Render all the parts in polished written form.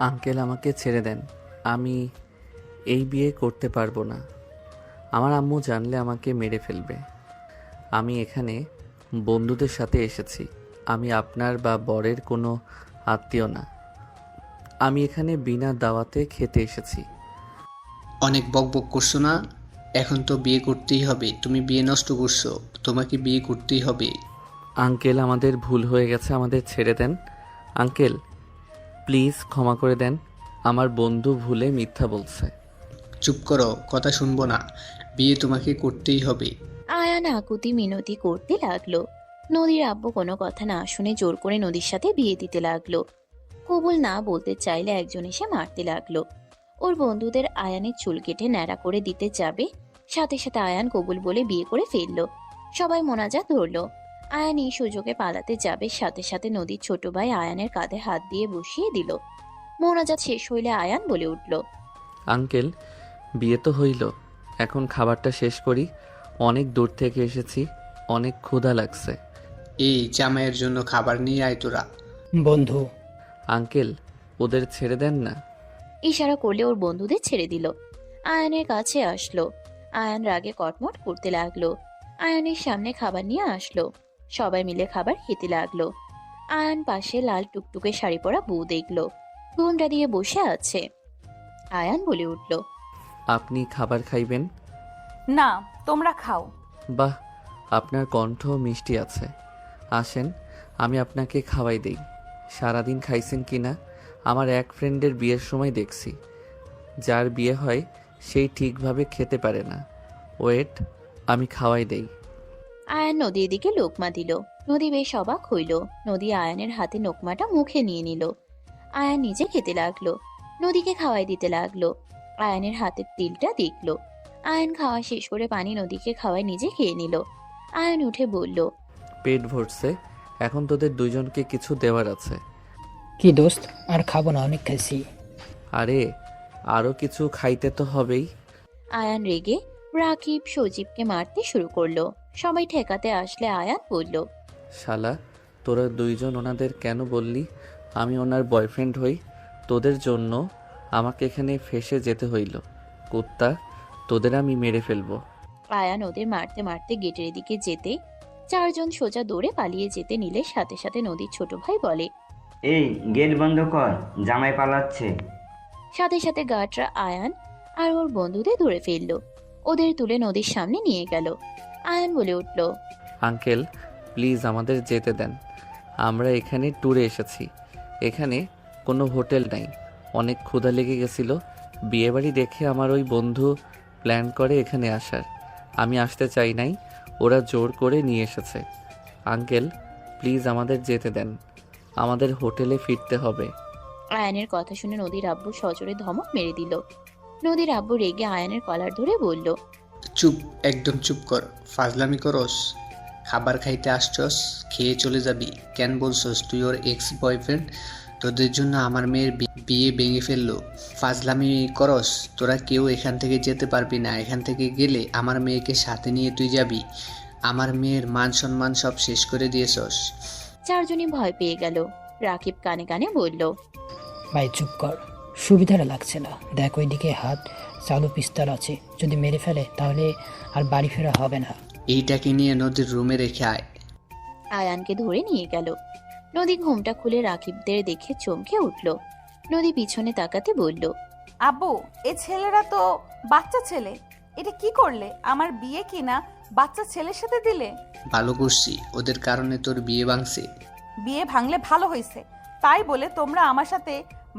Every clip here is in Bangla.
আঙ্কেল আমাকে ছেড়ে দেন, আমি এই বিয়ে করতে পারবো না। আমার আম্মু জানলে আমাকে মেরে ফেলবে। আমি এখানে বন্ধুদের সাথে এসেছি, আমি আপনার বা বরের কোনো আত্মীয় না। আমি এখানে বিনা দাওয়াতে খেতে এসেছি। অনেক বকবক করছো না? এখন তো বিয়ে করতেই হবে। তুমি বিয়ে নষ্ট করছো, তোমাকে বিয়ে করতেই হবে। আঙ্কেল আমাদের ভুল হয়ে গেছে, আমাদের ছেড়ে দেন। আঙ্কেল প্লিজ ক্ষমা করে দেন, আমার বন্ধু ভুলে মিথ্যা বলছে। চুপ করো, কথা শুনবো না। বিয়ে তোমাকে করতেই হবে। আয়ান আকুতি মিনতি করতে লাগলো। নদীর আব্বু কোনো কথা না শুনে জোর করে নদীর সাথে বিয়ে দিতে লাগলো। কবুল না বলতে চাইলে একজন এসে মারতে লাগলো। ওর বন্ধুদের আয়ানের চুল কেটে ন্যাড়া করে দিতে যাবে, সাথে সাথে আয়ান কবুল বলে বিয়ে করে ফেললো। সবাই মোনাজাত ধরলো। আয়ান এই সুযোগে পালাতে যাবে, সাথে সাথে নদীর ছোট ভাই আয়ানের কাঁধে হাত দিয়ে বসিয়ে দিল। মোনাজাত শেষ হইলে আয়ান বলে উঠল, আঙ্কেল বিয়ে তো হইল, এখন খাবারটা শেষ করি। অনেক দূর থেকে এসেছি, অনেক ক্ষুধা লাগছে। এই জামাইয়ের জন্য খাবার নিয়ে আয় তোরা। বন্ধু, আঙ্কেল ওদের ছেড়ে দেন না। ইশারা করলে ওর বন্ধুদের ছেড়ে দিল। আয়ানের কাছে আসলো। আয়ান রাগে কটমট করতে লাগলো। আয়ানের সামনে খাবার নিয়ে আসলো। সবাই মিলে খাবার খেতে লাগলো। আয়ান পাশে লাল টুকটুকে শাড়ি পরা বউ দেখলো, ঘুমটা দিয়ে বসে আছে। আয়ান বলে উঠল, আপনি খাবার খাইবেন? না, তোমরা খাও। বাহ, আপনার কণ্ঠ মিষ্টি আছে। আসেন আমি আপনাকে খাওয়াই দেই। সারাদিন খাইছেন কি না আমার এক ফ্রেন্ডের বিয়ের সময় দেখছি, যার বিয়ে হয় সেই ঠিকভাবে খেতে পারে না। ওয়েট, আমি খাওয়াই দেই। আয়ান নদীর দিকে লোকমা দিল। নদী বেশ অবাক হইল। নদী আয়ানের হাতে নোকমাটা মুখে নিয়ে নিল। আয়ান নিজে খেতে লাগলো। নদীকে খাওয়াই দিতে লাগলো। আয়ানের হাতের তিলটা দেখলো। আয়ান খাওয়া শেষ করে পানি নদীকে খাওয়াই নিজে খেয়ে নিল। আয়ান উঠে বলল, পেট ভরছে, এখন তোদের দুইজনকে কিছু দেওয়ার আছে। কি দোস্ত, আর খাবো না, অনেক খাইছি। আরে আরও কিছু খাইতে তো হবেই। আয়ান রেগে রাকিব সজীবকে মারতে শুরু করলো। সবাই ঠেকাতে আসলে আয়ান বলল, শালা তোরা দুইজন ওনাদের কেন বললি আমি ওনার বয়ফ্রেন্ড হই? তোদের জন্য আমাকে এখানে ফেসে যেতে হইল। কুত্তা, তোদের আমি মেরে ফেলবো। আয়ান ওদের মারতে মারতে গেটের দিকে যেতে চারজন সোজা দৌড়ে পালিয়ে যেতে নিলে সাথে সাথে নদীর ছোট ভাই বলে, এই গেট বন্ধ কর, জামাই পালাচ্ছে। সাথে সাথে গার্ডরা আয়ান আর ওর বন্ধুদের ধরে ফেললো। ওদের তুলে নদীর সামনে নিয়ে গেল। আয়ান বলে উঠল, আঙ্কেল প্লিজ আমাদের যেতে দেন, আমরা এখানে ট্যুরে এসেছি। এখানে কোনো হোটেল নাই, অনেক ক্ষুধা লেগে গেছিল। বিয়েবাড়ি দেখে আমার ওই বন্ধু প্ল্যান করে এখানে আসার, আমি আসতে চাই নাই, ওরা জোর করে নিয়ে এসেছে। আঙ্কেল প্লিজ আমাদের যেতে দেন, আমাদের হোটেলে ফিরতে হবে। আয়ানের কথা শুনে নদীর আব্বু সজোরে ধমক মেরে দিল। নদীর আব্বু রেগে আয়ানের কলার ধরে বলল, চুপ, একদম চুপ কর। ফাজলামি করস? খাবার খাইতে আসছস, খেয়ে চলে যাবি। কেন বলছস তুই ওর এক্স বয়ফ্রেন্ড? তোদের জন্য আমার মেয়ের বিয়ে ভেঙে ফেললো। ফাজলামি করস? তোরা কেউ এখান থেকে যেতে পারবি না। এখান থেকে গেলে আমার মেয়েকে সাথে নিয়ে তুই যাবি। আমার মেয়ের মান সম্মান সব শেষ করে দিয়েছস। চারজনই ভয় পেয়ে গেল। রাকিব কানে কানে বলল, ভাই চুপ কর, সুবিধাটা লাগছে না। দেখ ওইদিকে হাত চালু পিস্তল আছে, যদি মেরে ফেলে তাহলে আর বাড়ি ফেরা হবে না। এইটাকে নিয়ে নদীর রুমে রেখে আয়। আয়ানকে ধরে নিয়ে গেল। নদী ঘুমটা খুলে রাকিবদের দেখে চমকে উঠল। নদী পিছনে তাকাতে বলল, আব্বু, এই ছেলেরা তো বাচ্চা ছেলে। এটা কি করলে? আমার বিয়ে কিনা বাচ্চা ছেলের সাথে দিলে? ভালো করছি, ওদের কারণে তোর বিয়ে ভাঙছে। বিয়ে ভাঙলে ভালো হয়েছে, তাই বলে তোমরা আমার সাথে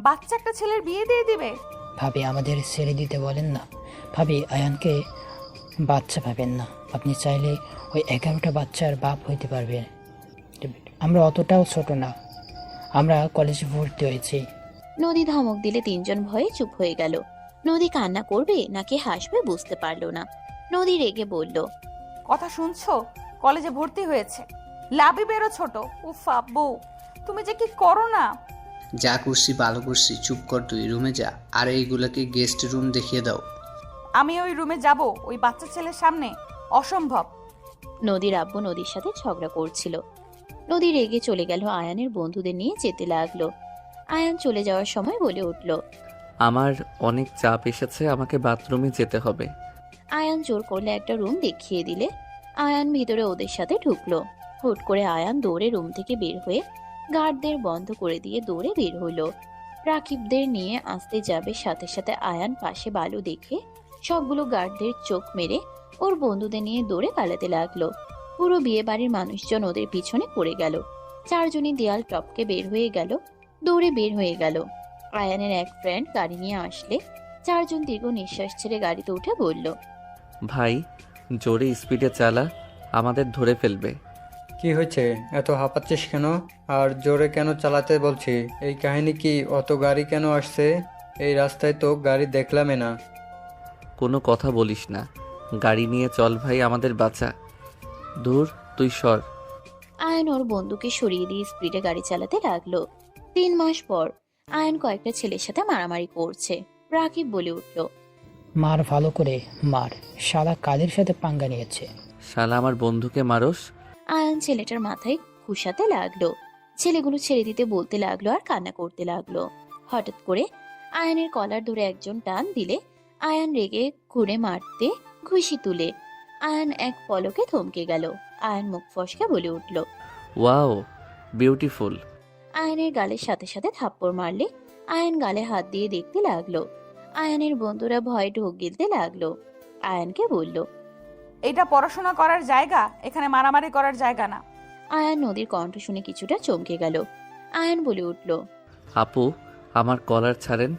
বাচ্চা একটা ছেলের বিয়ে দিয়ে দিবে? ভাবি আমাদের ছেড়ে দিতে বলেন না। ভাবি আয়ানকে বাচ্চা ভাবেন না, আপনি চাইলে ওই 11টা বাচ্চার বাপ হইতে পারবেন। আমরা অতটাও ছোট না, আমরা কলেজে ভর্তি হয়েছি। নদী ধমক দিলে তিনজন ভয়ে চুপ হয়ে গেল। নদী কান্না করবে নাকি হাসবে বুঝতে পারল না। নদী রেগে বলল, কথা শুনছো? কলেজে ভর্তি হয়েছে, লাভই বেরো ছোট। উফ আব্বু, তুমি যে কি করো না। যা করছি ভালো করছি, চুপ কর তুই, রুমে যা। আর এইগুলাকে গেস্ট রুম দেখিয়ে দাও। আমি ওই রুমে যাব ওই বাচ্চা ছেলের সামনে? অসম্ভব। নদীর আব্বু নদীর সাথে ঝগড়া করছিল। নদী রেগে চলে গেল, আয়ানের বন্ধুদের নিয়ে যেতে লাগলো। আয়ান চলে যাওয়ার সময় বলে উঠল। আমার অনেক চাপ এসেছে, আমাকে বাথরুমে যেতে হবে। আয়ান জোর করলে একটা রুম দেখিয়ে দিলে আয়ান ভিতরে ওদের সাথে ঢুকলো। হুট করে আয়ান দৌড়ে রুম থেকে বের হয়ে গার্ডদের বন্ধ করে দিয়ে দৌড়ে বের হলো। রাকিবদের নিয়ে আসতে যাবে, সাথে সাথে আয়ান পাশে বালু দেখে সবগুলো গার্ডদের চোখ মেরে ওর বন্ধুদের নিয়ে দৌড়ে পালাতে লাগলো। পুরো বিয়ে বাড়ির মানুষজন ওদের পিছনে পড়ে গেল। চারজনই দেয়াল টপকে বের হয়ে গেল, দৌড়ে বের হয়ে গেল। আয়ানের এক ফ্রেন্ড গাড়ি নিয়ে আসলে চারজন দীর্ঘ নিঃশ্বাস ছেড়ে গাড়িতে উঠে বলল। ভাই, জোরে স্পিডে চালা, আমাদের ধরে ফেলবে। কি হয়েছে, এত হাঁপাচ্ছিস কেন? আর জোরে কেন চালাতে বলছি? এই কাহিনী কি? অত গাড়ি কেন আসছে? এই রাস্তায় তো গাড়ি দেখলামই না। কোনো কথা বলিস না, গাড়ি নিয়ে চল ভাই, আমাদের বাঁচা। দূর, তুই সর। আয়ন ওর বন্ধুকে সরিয়ে দিয়ে স্পিডে গাড়ি চালাতে লাগলো। 3 মাস পর আয়ন কয়েকটা ছেলের সাথে মারামারি করছে। রাকিব বলে উঠল। মার ভালো করে মার, শালা কাদের সাথে পাঙ্গা নিয়েছে। শালা আমার বন্ধুকে মারস? আয়ন ছেলেটার মাথায় খুশাতে লাগলো। ছেলেগুলো ছেড়ে দিতে বলতে লাগলো আর কান্না করতে লাগলো। হঠাৎ করে আয়নের কলার ধরে একজন টান দিলে আয়ন রেগে ঘুরে মারতে ঘুষি তুলে আয়ন এক পলকে থমকে গেল। আয়ন মুখ ফসকে বলে উঠল। Wow, beautiful. আয়নের গালের সাথে সাথে থাপ্পড় মারলে আয়ন গালে হাত দিয়ে দেখতে লাগলো। আয়নের বন্ধুরা ভয়ে ঢোক গিলতে লাগলো। আয়নকে বলল। এটা পড়াশোনা করার জায়গা, এখানে মারামারি করার জায়গা না। আয়ান নদীর কণ্ঠ শুনে কিছুটা চমকে গেল। আয়ান বলে উঠল। আপু, আমার কলার ছাড়েন।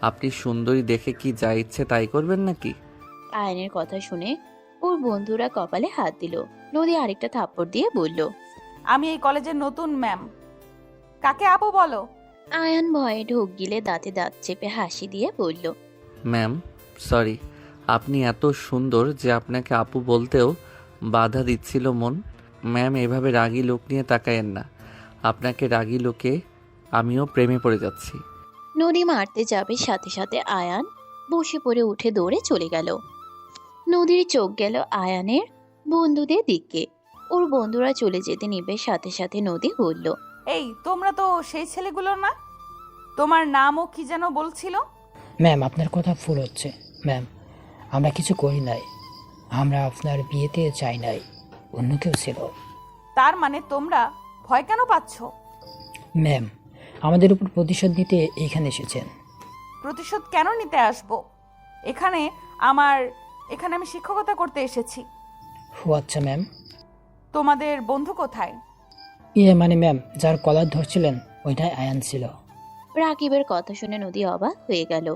আপনি সুন্দরী দেখে কি যা ইচ্ছে তাই করবেন নাকি? আয়নের কথা শুনে ওর বন্ধুরা কপালে হাত দিল। নদী আরেকটা থাপ্পড় দিয়ে বলল। আমি এই কলেজের নতুন ম্যাম, কাকে আপু বলো? আয়ান ভয়ে ঢোক গিলে দাঁতে দাঁত চেপে হাসি দিয়ে বলল। Ma'am, sorry. আপনি এত সুন্দর যে আপনাকে আপু বলতেও বাধা দিচ্ছিল মন। ম্যাম, এভাবে রাগী লোক নিয়ে তাকায়েন না। আপনাকে রাগী লোকে আমিও প্রেমে পড়ে যাচ্ছি। নদী মারতে যাবে, সাথে সাথে আয়ান বসে পড়ে উঠে দৌড়ে চলে গেল। নদীর চোখ গেল আয়ানের বন্ধুদের দিকে। ওর বন্ধুরা চলে যেতে নিবে, সাথে সাথে নদী বলল। এই তোমরা তো সেই ছেলেগুলো না? তোমার নামও কি যেন বলছিল? ম্যাম, আপনার কথা ভুল হচ্ছে। ম্যাম, আমরা কিছু করি নাই। আমরা আপনার বিয়েতে চাই নাই, অন্য কেউ ছিল। তার মানে তোমরা ভয় কেন পাচ্ছ? ম্যাম, আমাদের উপর প্রতিশোধ নিতে এইখানে এসেছেন। প্রতিশোধ কেন নিতে আসবো? এখানে আমি শিক্ষকতা করতে এসেছি। ও আচ্ছা ম্যাম। তোমাদের বন্ধু কোথায়? মানে ম্যাম, যার কলার ধরছিলেন ওইটাই আয়ান ছিল। রাকিবের কথা শুনে নদী অবাক হয়ে গেল।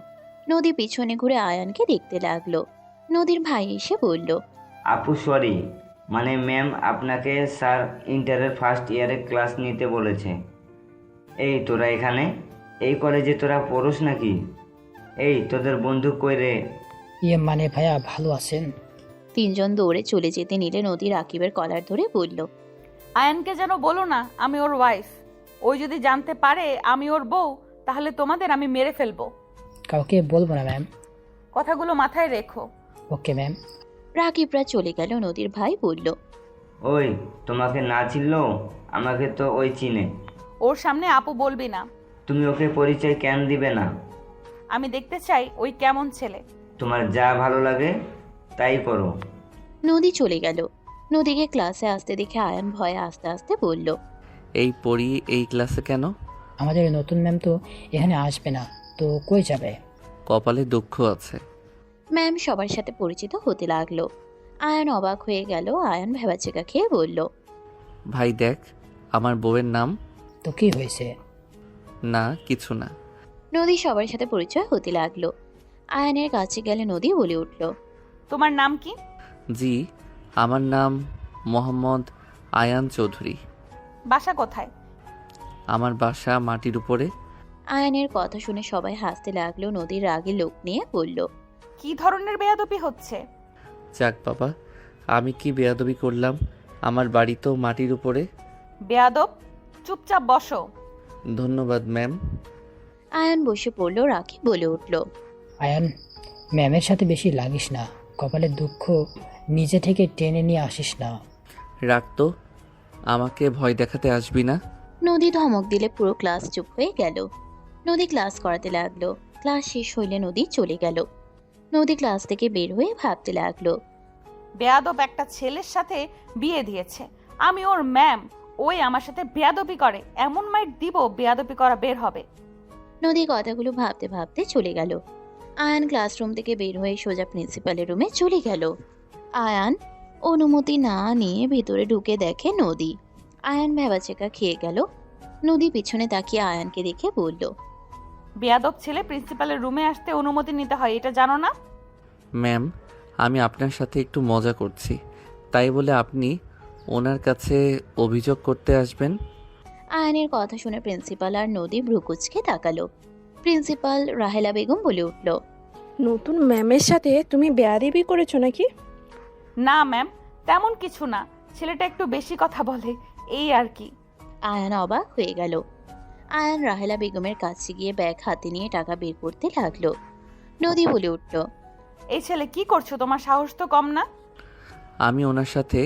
নদী পিছনে ঘুরে আয়ানকে দেখতে লাগলো। নদীর ভাই এসে বলল। আপু সরি, মানে ম্যাম আপনাকে স্যার ইন্টারের ফার্স্ট ইয়ারে ক্লাস নিতে বলেছে। এই তোরা এখানে, এই কলেজে তোরা পড়োস নাকি? এই তোদের বন্ধু কই রে? মানে ভাইয়া ভালো আছেন? তিনজন দৌড়ে চলে যেতে নিলে নদী রাকিবের কলার ধরে বলল। আয়ানকে যেন বলো না আমি ওর ওয়াইফ। ওই যদি জানতে পারে আমি ওর বউ, তাহলে তোমাদের আমি মেরে ফেলবো। কাউকে বলবো না ম্যাম। কথাগুলো মাথায় রেখো। Okay ma'am. রাকিবরা চলে গেল। নদীর ভাই বলল। ওই তোমাকে না চিনলো, আমাকে তো ওই চিনে। ওর সামনে আপু বলবি না। তুমি ওকে পরিচয় কেন দিবে না? আমি দেখতে চাই ওই কেমন ছেলে। তোমার যা ভালো লাগে তাই করো। নদী চলে গেল। নদীকে ক্লাসে আসতে দেখে আয়ান ভয়ে আস্তে আস্তে বলল। এই পড়ি এই ক্লাসে কেন? আমাদের নতুন ম্যাম তো এখানে আসবে না, তো কই যাবে? কপালে দুঃখ আছে। ম্যাম সবার সাথে পরিচিত হতে লাগলো। আয়ান অবাক হয়ে গেল। আয়ান ভেবাচেকা খেয়ে বলল। ভাই দেখ, আমার বউয়ের নাম। তো কি হয়েছে? না, কিছু না। নদী সবার সাথে পরিচয় হতে লাগলো। আয়ানের কাছে গেলে নদী বলে উঠল। তোমার নাম কি? জি, আমার নাম মোহাম্মদ আয়ান চৌধুরী। বাসা কোথায়? আমার বাসা মাটির উপরে। আয়ানের কথা শুনে সবাই হাসতে লাগলো। নদীর রাগে লোক নিয়ে বলল। কি ধরনের বেয়াদবি হচ্ছে? যাক বাবা, আমি কি বেয়াদবি করলাম? আমার বাড়ি তো মাটির উপরে। বেয়াদব, চুপচাপ বসো। ধন্যবাদ ম্যাম। আয়ান বসে পড়ল। রাখি বলে উঠল। আয়ান, ম্যামের সাথে বেশি লাগিস না। কপালের দুঃখ নিজে থেকে টেনে নিয়ে আসিস না। রাখতো, আমাকে ভয় দেখাতে আসবি না। নদী ধমক দিলে পুরো ক্লাস চুপ হয়ে গেল। নদী ক্লাস করাতে লাগলো। ক্লাস শেষ হইলে নদী চলে গেল। নদী ক্লাস থেকে বের হয়ে ভাবতে লাগলো। বেয়াদব একটা ছেলের সাথে বিয়ে দিয়েছে, আমি ওর ম্যাম, ওই আমার সাথে বেয়াদবি করে, এমন মাইট দিব বেয়াদবি করা বের হবে। নদী কথাগুলো ভাবতে ভাবতে চলে গেল। আয়ান ক্লাসরুম থেকে বের হয়ে সোজা প্রিন্সিপালের রুমে চলে গেল। আয়ান অনুমতি না নিয়ে ভিতরে ঢুকে দেখে নদী। আয়ান ভ্যাবাচেকা খেয়ে গেল। নদী পিছনে তাকিয়ে আয়ানকে দেখে বলল, বেয়াদব ছেলে প্রিন্সিপালের রুমে আসতে অনুমতি নিতে হয়, এটা জানো না? ম্যাম, আমি আপনার সাথে একটু মজা করছি, তাই বলে আপনি ওনার কাছে অভিযোগ করতে আসবেন? আয়ানের কথা শুনে প্রিন্সিপাল আর নদী ভ্রুকুচকে তাকালো। প্রিন্সিপাল রাহেলা বেগম বলে উঠল, নতুন ম্যামের সাথে তুমি বেয়াদবি করেছো নাকি? না ম্যাম, তেমন কিছু না, ছেলেটা একটু বেশি কথা বলে, এই আর কি। আয়ান অবাক হয়ে গেল। আয়ান রাহেলা বেগমের কাছে গিয়ে ব্যাগ হাতে নিয়ে টাকা বের করতে লাগলো। নদী বলে উঠল, এই ছেলে কি করছো, তোমার সাহস তো কম না? আমি ওনার সাথে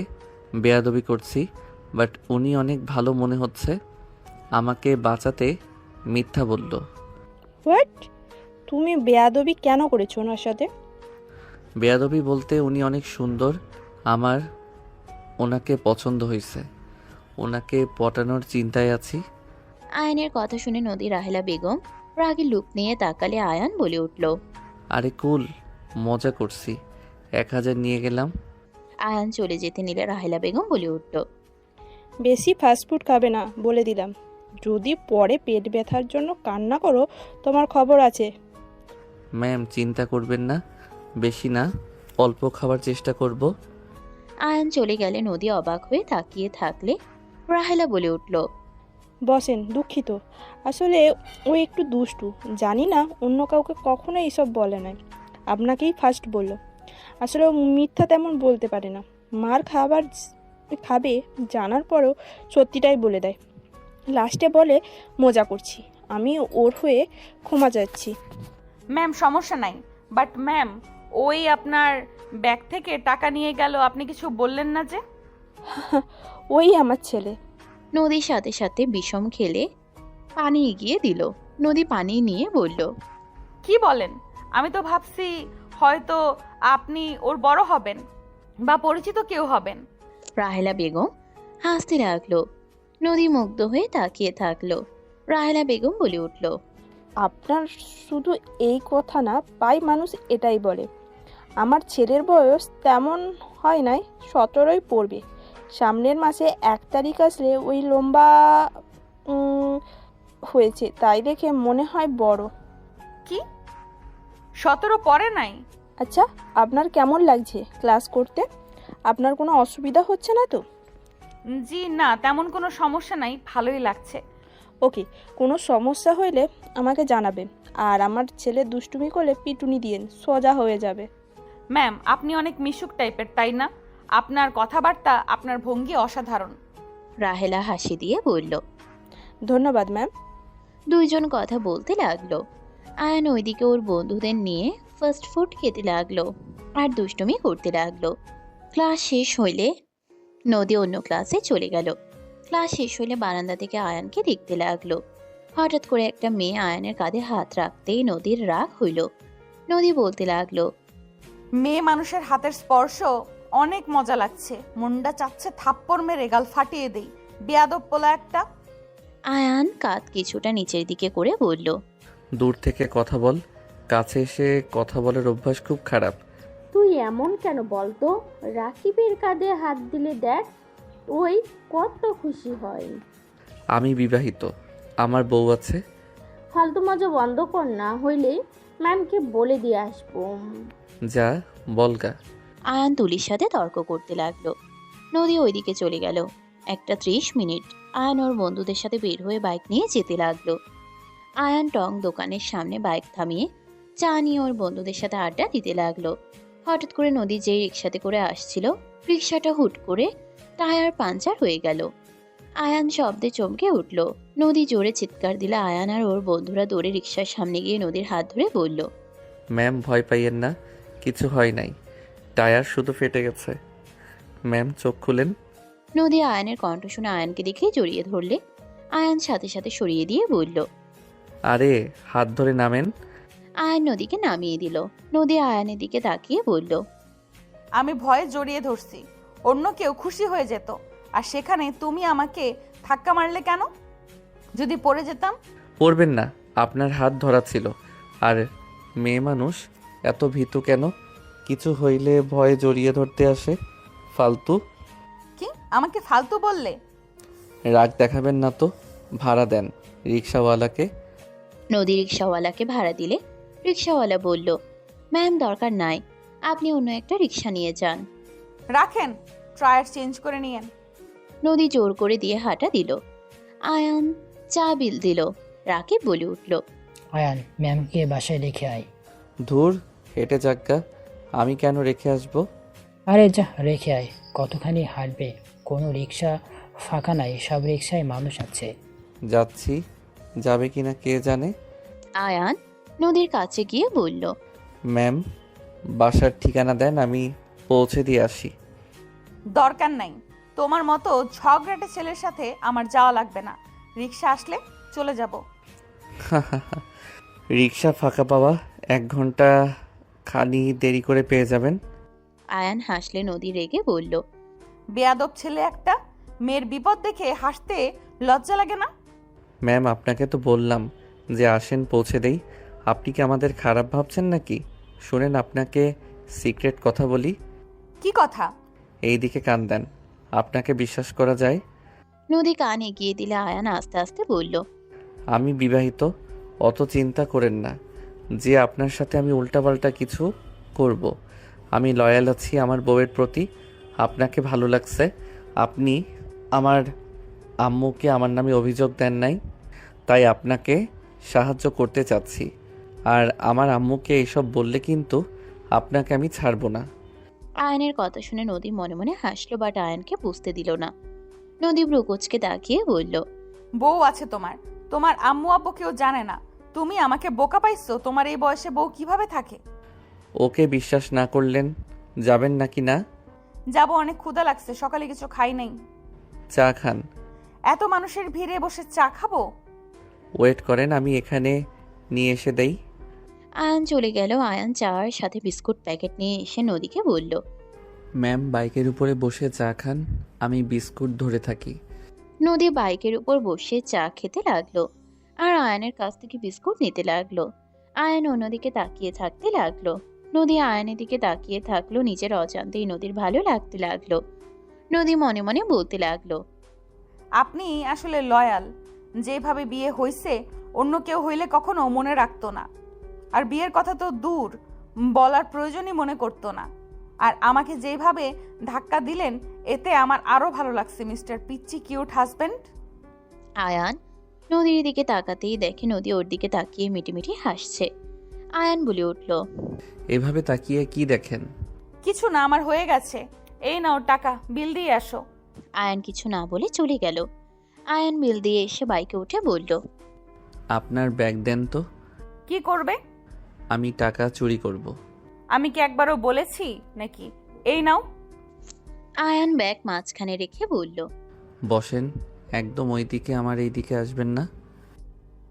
বেয়াদবি করছি, বাট উনি অনেক ভালো মনে হচ্ছে। আমাকে বাঁচাতে মিথ্যা বলল। হোয়াট? তুমি বেয়াদবি কেন করেছো ওনার সাথে? বেয়াদবি বলতে উনি অনেক সুন্দর, আমার ওনাকে পছন্দ হয়েছে, ওনাকে পটানোর চিন্তায় আছি। আয়ানের কথা শুনে নদী রাহেলা বেগম রাগে লুক নিয়ে তাকালে আয়ান বলে উঠল, আরে কুল, মজা করছি, 1000 নিয়ে গেলাম। আয়ান চলে যেতে নিলে রাহেলা বেগম বলে উঠল, বেশি ফাস্টফুড খাবে না বলে দিলাম। যদি পরে পেট ব্যথার জন্য কান্না করো, তোমার খবর আছে। ম্যাম, চিন্তা করবেন না, বেশি না, অল্প খাবার চেষ্টা করব। আয়ান চলে গেলে নদী অবাক হয়ে তাকিয়ে থাকলে রাহেলা বলে উঠল, বসেন, দুঃখিত। আসলে ও একটু দুষ্টু, জানি না অন্য কাউকে কখনো এইসব বলে নাই, আপনাকেই ফার্স্ট বললো। আসলে ও মিথ্যা তেমন বলতে পারে না, মার খাবে জানার পরেও সত্যিটাই বলে দেয়। লাস্টে বলে মজা করছি। আমি ওর হয়ে ক্ষমা চাচ্ছি। ম্যাম সমস্যা নাই, বাট ম্যাম ওই আপনার ব্যাগ থেকে টাকা নিয়ে গেল, আপনি কিছু বললেন না যে? ওই আমার ছেলে। নদীর সাথে সাথে বিষম খেলে পানি এগিয়ে দিল। নদী পানি নিয়ে বলল, কি বলেন? আমি তো ভাবছি হয়তো আপনি ওর বড় হবেন বা পরিচিত কেউ হবেন। রাহেলা বেগম হাসতে লাগলো। নদী মুগ্ধ হয়ে তাকিয়ে থাকলো। রাহেলা বেগম বলে উঠল, আপনার শুধু এই কথা না, প্রায় মানুষ এটাই বলে। আমার ছেলের বয়স তেমন হয় নাই, 17ই পড়বে। সামনের মাসে 1 তারিখ আসলে ওই লম্বা হয়েছে, তাই দেখে মনে হয় বড়। কি 17 পরে নাই? আচ্ছা, আপনার কেমন লাগছে ক্লাস করতে? আপনার কোনো অসুবিধা হচ্ছে না তো? জি না, তেমন কোনো সমস্যা নাই, ভালোই লাগছে। ওকে, কোনো সমস্যা হলে আমাকে জানাবেন। আর আমার ছেলে দুষ্টুমি করলে পিটুনি দিয়েন, সোজা হয়ে যাবে। ম্যাম আপনি অনেক মিশুক টাইপের, তাই না? আপনার কথাবার্তা, আপনার ভঙ্গি অসাধারণ। রাহেলা হাসি দিয়ে বলল। ধন্যবাদ ম্যাম। দুইজন কথা বলতে লাগলো। আয়ান ওইদিকে ওর বন্ধুদের নিয়ে ফাস্ট ফুড খেতে লাগলো আর দুষ্টুমি করতে লাগলো। ক্লাস শেষ হইলে নদী অন্য ক্লাসে চলে গেল। ক্লাস শেষ হইলে বারান্দা থেকে আয়ানকে দেখতে লাগলো। হঠাৎ করে একটা মেয়ে আয়ানের কাঁধে হাত রাখতেই নদীর রাগ হইল। নদী বলতে লাগলো, মেয়ে মানুষের হাতের স্পর্শ অনেক মজা লাগছে, মুন্ডা চাচ্ছে থাপ্পড় মেরে গাল ফাটিয়ে দেই, বেয়াদব পোলা একটা। আয়ান কাঁধ কিছুটা নিচের দিকে করে বলল, দূর থেকে কথা বল, কাছে এসে কথা বলার অভ্যাস খুব খারাপ। তুই এমন কেন বলতো? রাকিবের কাঁধে হাত দিলে দেখ, ওই কত খুশি হয়। আমি বিবাহিত, আমার বউ আছে। ফালতু মজা বন্ধ কর, না হইলে ম্যামকে বলে দিয়ে আসবো। যা বলগা। আয়ান তুলির সাথে তর্ক করতে লাগলো। নদী ওইদিকে চলে গেল। 1:30 মিনিট আয়ান ওর বন্ধুদের সাথে বের হয়ে বাইক নিয়ে যেতে লাগলো। আয়ান টং দোকানের সামনে বাইক থামিয়ে চা নিয়ে ওর বন্ধুদের সাথে আড্ডা দিতে লাগলো। হঠাৎ করে নদী যেই রিক্সাতে করে আসছিল, রিক্সাটা হুট করে টায়ার পাঞ্চার হয়ে গেল। আয়ান শব্দে চমকে উঠল। নদী জোরে চিৎকার দিলে আয়ান আর ওর বন্ধুরা দৌড়ে রিক্সার সামনে গিয়ে নদীর হাত ধরে বলল, ম্যাম ভয় পাইয়েন না, কিছু হয় নাই, টায়ার শুধু ফেটে গেছে। ম্যাম চোখ খুলেন। নদী আয়ানের কণ্ঠ শুনে আয়ানকে দেখে জড়িয়ে ধরলে আয়ান সাথে সাথে সরিয়ে দিয়ে বলল। আরে হাত ধরে নামেন। আয়ান নদীকে নামিয়ে দিল। নদী আয়ানের দিকে তাকিয়ে বলল। আমি ভয়ে জড়িয়ে ধরছি, অন্য কেউ খুশি হয়ে যেত, আর সেখানে তুমি আমাকে ধাক্কা মারলে কেন? যদি পড়ে যেতাম? পড়বেন না, আপনার হাত ধরা ছিল। আর মেয়ে মানুষ এত ভীতু কেন? কিছু হইলে ভয়ে জড়িয়ে ধরতে আসে। ফালতু। কি আমাকে ফালতু বললে? রাগ দেখাবেন না তো। ভাড়া দেন রিক্সাওয়ালাকে। নদী রিক্সাওয়ালাকে ভাড়া দিলে রিক্সাওয়ালা বলল, ম্যাম দরকার নাই, আপনি অন্য একটা রিক্সা নিয়ে যান। রাখেন, টায়ার চেঞ্জ করে নিয়েন। নদী জোর করে দিয়ে হাঁটা দিল। আয়ান চা বিল দিল। রাকিব বলে উঠল। আয়ান, ম্যামকে বাসায় রেখে আয়। ধুর, হেঁটে যাক্কা, আমি কেন রেখে আসবো? আরে যা, রেখে আয়। কতখানি হাঁটবে? কোনো রিক্সা ফাঁকা নাই, সব রিক্সায় মানুষ আছে। যাচ্ছি, যাবে কিনা কে জানে। আয়ান নদীর কাছে গিয়ে বলল। ম্যাম, বাসার ঠিকানা দেন, আমি পৌঁছে দিয়ে আসি। দরকার নাই, তোমার মতো ঝগড়াটে ছেলের সাথে আমার যাওয়া লাগবে না। রিক্সা আসলে চলে যাব। রিক্সা ফাঁকা পাওয়া 1 ঘন্টা খানি দেরি করে পেয়ে যাবেন। আয়ান হাসলে নদী রেগে বলল। বেয়াদব ছেলে একটা, মেয়ের বিপদ দেখে হাসতে লজ্জা লাগে না? ম্যাম, আপনাকে তো বললাম যে আসেন পৌঁছে দেই। আপনি কি আমাদের খারাপ ভাবছেন নাকি? শুনেন, আপনাকে সিক্রেট কথা বলি। কি কথা? এই দিকে কান দেন, আপনাকে বিশ্বাস করা যায়? নদী কান এগিয়ে দিলে আয়ান আস্তে আস্তে বলল। আমি বিবাহিত, অত চিন্তা করেন না যে আপনার সাথে আমি উল্টাপাল্টা কিছু করব। আমি লয়াল আছি আমার বউয়ের প্রতি। আপনাকে ভালো লাগছে। আপনি আমার আম্মুকে আমার নামে অভিযোগ দেন নাই, তাই আপনাকে সাহায্য করতে চাচ্ছি। আর আমার আম্মুকে এইসব বললে কিন্তু আপনাকে আমি ছাড়বো না। আয়নের কথা শুনে নদী মনে মনে হাসলো, বাট আয়নকে বুঝতে দিল না। নদী ব্রুকোচকে তাকিয়ে বলল। বউ আছে তোমার, তোমার আম্মু আব্বু কেউ জানে না। তুমি আমাকে বোকা পাইছো? তোমার এই বয়সে বউ কিভাবে থাকে? ওকে বিশ্বাস না করলেন যাবেন নাকি না? যাবো, অনেক ক্ষুধা লাগছে, সকালে কিছু খাই নাই। চা খান। এত মানুষের ভিড়ে বসে চা খাবো? ওয়েট করেন, আমি এখানে নিয়ে এসে দেই। আয়ান চলে গেল। আয়ান চার সাথে বিস্কুট প্যাকেট নিয়ে এসে নদীকে বলল। ম্যাম, বাইকের উপরে বসে চা খান, আমি বিস্কুট ধরে থাকি। নদী বাইকের উপর বসে চা খেতে লাগলো আর আয়নের কাছ থেকে বিস্কুট নিতে লাগলো। আয়ন অন্যদিকে তাকিয়ে থাকতে লাগলো। নদী আয়নের দিকে তাকিয়ে থাকলো। নিজের অজান্তেই নদীর ভালো লাগতে লাগলো। নদী মনে মনে বলতে লাগলো। আপনি আসলে লয়াল। যেভাবে বিয়ে হইছে অন্য কেউ হইলে কখনো মনে রাখতো না, আর বিয়ের কথা তো দূর, বলার প্রয়োজনই মনে করতো না। আর আমাকে যেভাবে ধাক্কা দিলেন এতে আমার আরো ভালো লাগছে মিস্টার পিচ্চি কিউট হাজবেন্ড। আয়ান নদীর দিকে তাকাতেই দেখে নদী ওর দিকে তাকিয়ে মিটিমিটি হাসছে। আয়ান বলে উঠল। এভাবে তাকিয়ে কি দেখেন? কিছু না, আমার হয়ে গেছে। এই নাও টাকা, বিল দিয়ে আসো। আয়ান কিছু না বলে চলে গেল। আয়ান বিল দিয়ে এসে বাইকে উঠে বলল। আপনার ব্যাগ দেন তো। কি করবে? আমি টাকা চুরি করব। আমি কি একবারও বলেছি নাকি? এই নাও। আয়ান ব্যাগ মাঝখানে রেখে বলল। বসেন, একদম ওই দিকে, আমার এই দিকে আসবেন না।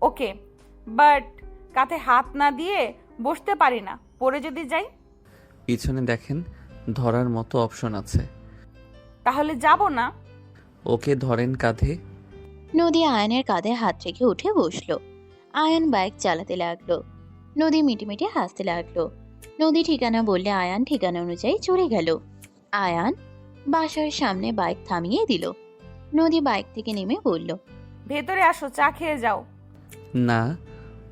ওকে, বাট কাঁধে হাত না দিয়ে বসতে পারি না, পরে যদি যাই? পিছনে দেখেন, ধরার মতো অপশন আছে। তাহলে যাব না। ওকে ধরেন কাঁধে। নদী আয়নের কাঁধে হাত রেখে উঠে বসলো। আয়ান বাইক চালাতে লাগলো। নদী মিটিমিটি হাসতে লাগলো। নদী ঠিকানা বললে আয়ান ঠিকানা অনুযায়ী চলে গেল। আয়ান বাসার সামনে বাইক থামিয়ে দিল। নদী বাইক থেকে নেমে বলল। ভেতরে আসো, চা খেয়ে যাও। না,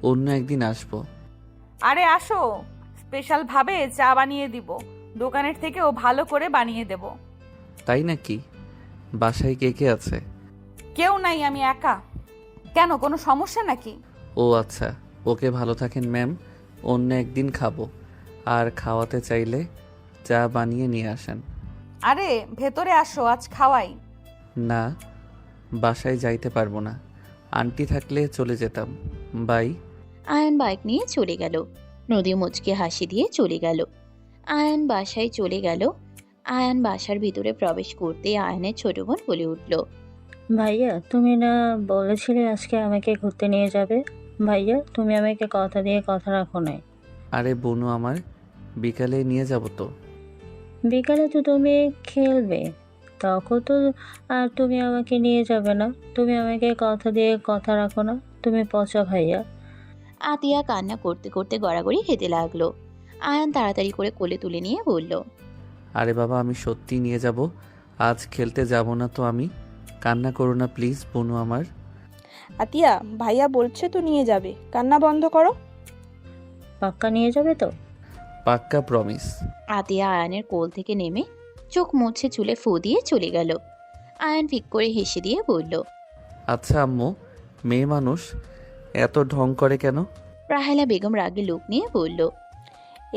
অন্য একদিন আসবো। আরে আসো, স্পেশাল ভাবে চা বানিয়ে দিব, দোকানের থেকেও ভালো করে বানিয়ে দেব। তাই নাকি? বাসায় কে কে আছে? কেউ নাই, আমি একা। কেন, কোনো সমস্যা নাকি? ও আচ্ছা, ওকে ভালো থাকেন ম্যাম, অন্য একদিন খাবো। আর খাওয়াতে চাইলে চা বানিয়ে নিয়ে আসেন। আরে ভেতরে আসো, আজ খাওয়াই। না, বাসায় যাইতে পারবো না, আন্টি থাকলে চলে যেতাম। বাই। আয়ান বাইক নিয়ে চলে গেল। নদী মুচকে হাসি দিয়ে চলে গেল। আয়ান বাসায় চলে গেল। আয়ান বাসার ভিতরে প্রবেশ করতেই আয়ানের ছোট বোন বলে উঠল, ভাইয়া তুমি না বলেছিলে আজকে আমাকে ঘুরতে নিয়ে যাবে? ভাইয়া তুমি আমাকে কথা দিয়ে কথা রাখো নাই। আরে বনু আমার, বিকালে নিয়ে যাব তো। বিকালে তো তুমি খেলবে, তখন তো আর তুমি আমাকে নিয়ে যাবে না। তুমি আমাকে কথা দিয়ে কথা রাখো না, তুমি পচা ভাইয়া। আতিয়া কান্না করতে করতে গড়াগড়ি খেতে লাগলো। আয়ান তাড়াতাড়ি করে কোলে তুলে নিয়ে বলল, আরে বাবা, আমি সত্যি নিয়ে যাব। আজ খেলতে যাব না তো আমি। কান্না করো না প্লিজ বনু আমার। আতিয়া, ভাইয়া বলছে তো নিয়ে যাবে, কান্না বন্ধ করো। পাক্কা নিয়ে যাবে তো? পাক্কা প্রমিস। আতিয়া আয়ানের কোল থেকে নেমে চোখ মুছে চুলে ফু দিয়ে চলে গেল। আয়ান ফিক করে হেসে দিয়ে বলল, আচ্ছা আম্মু, মেয়ে মানুষ এত ঢং করে কেন? রাহেলা বেগম রাগে লোক নিয়ে বলল,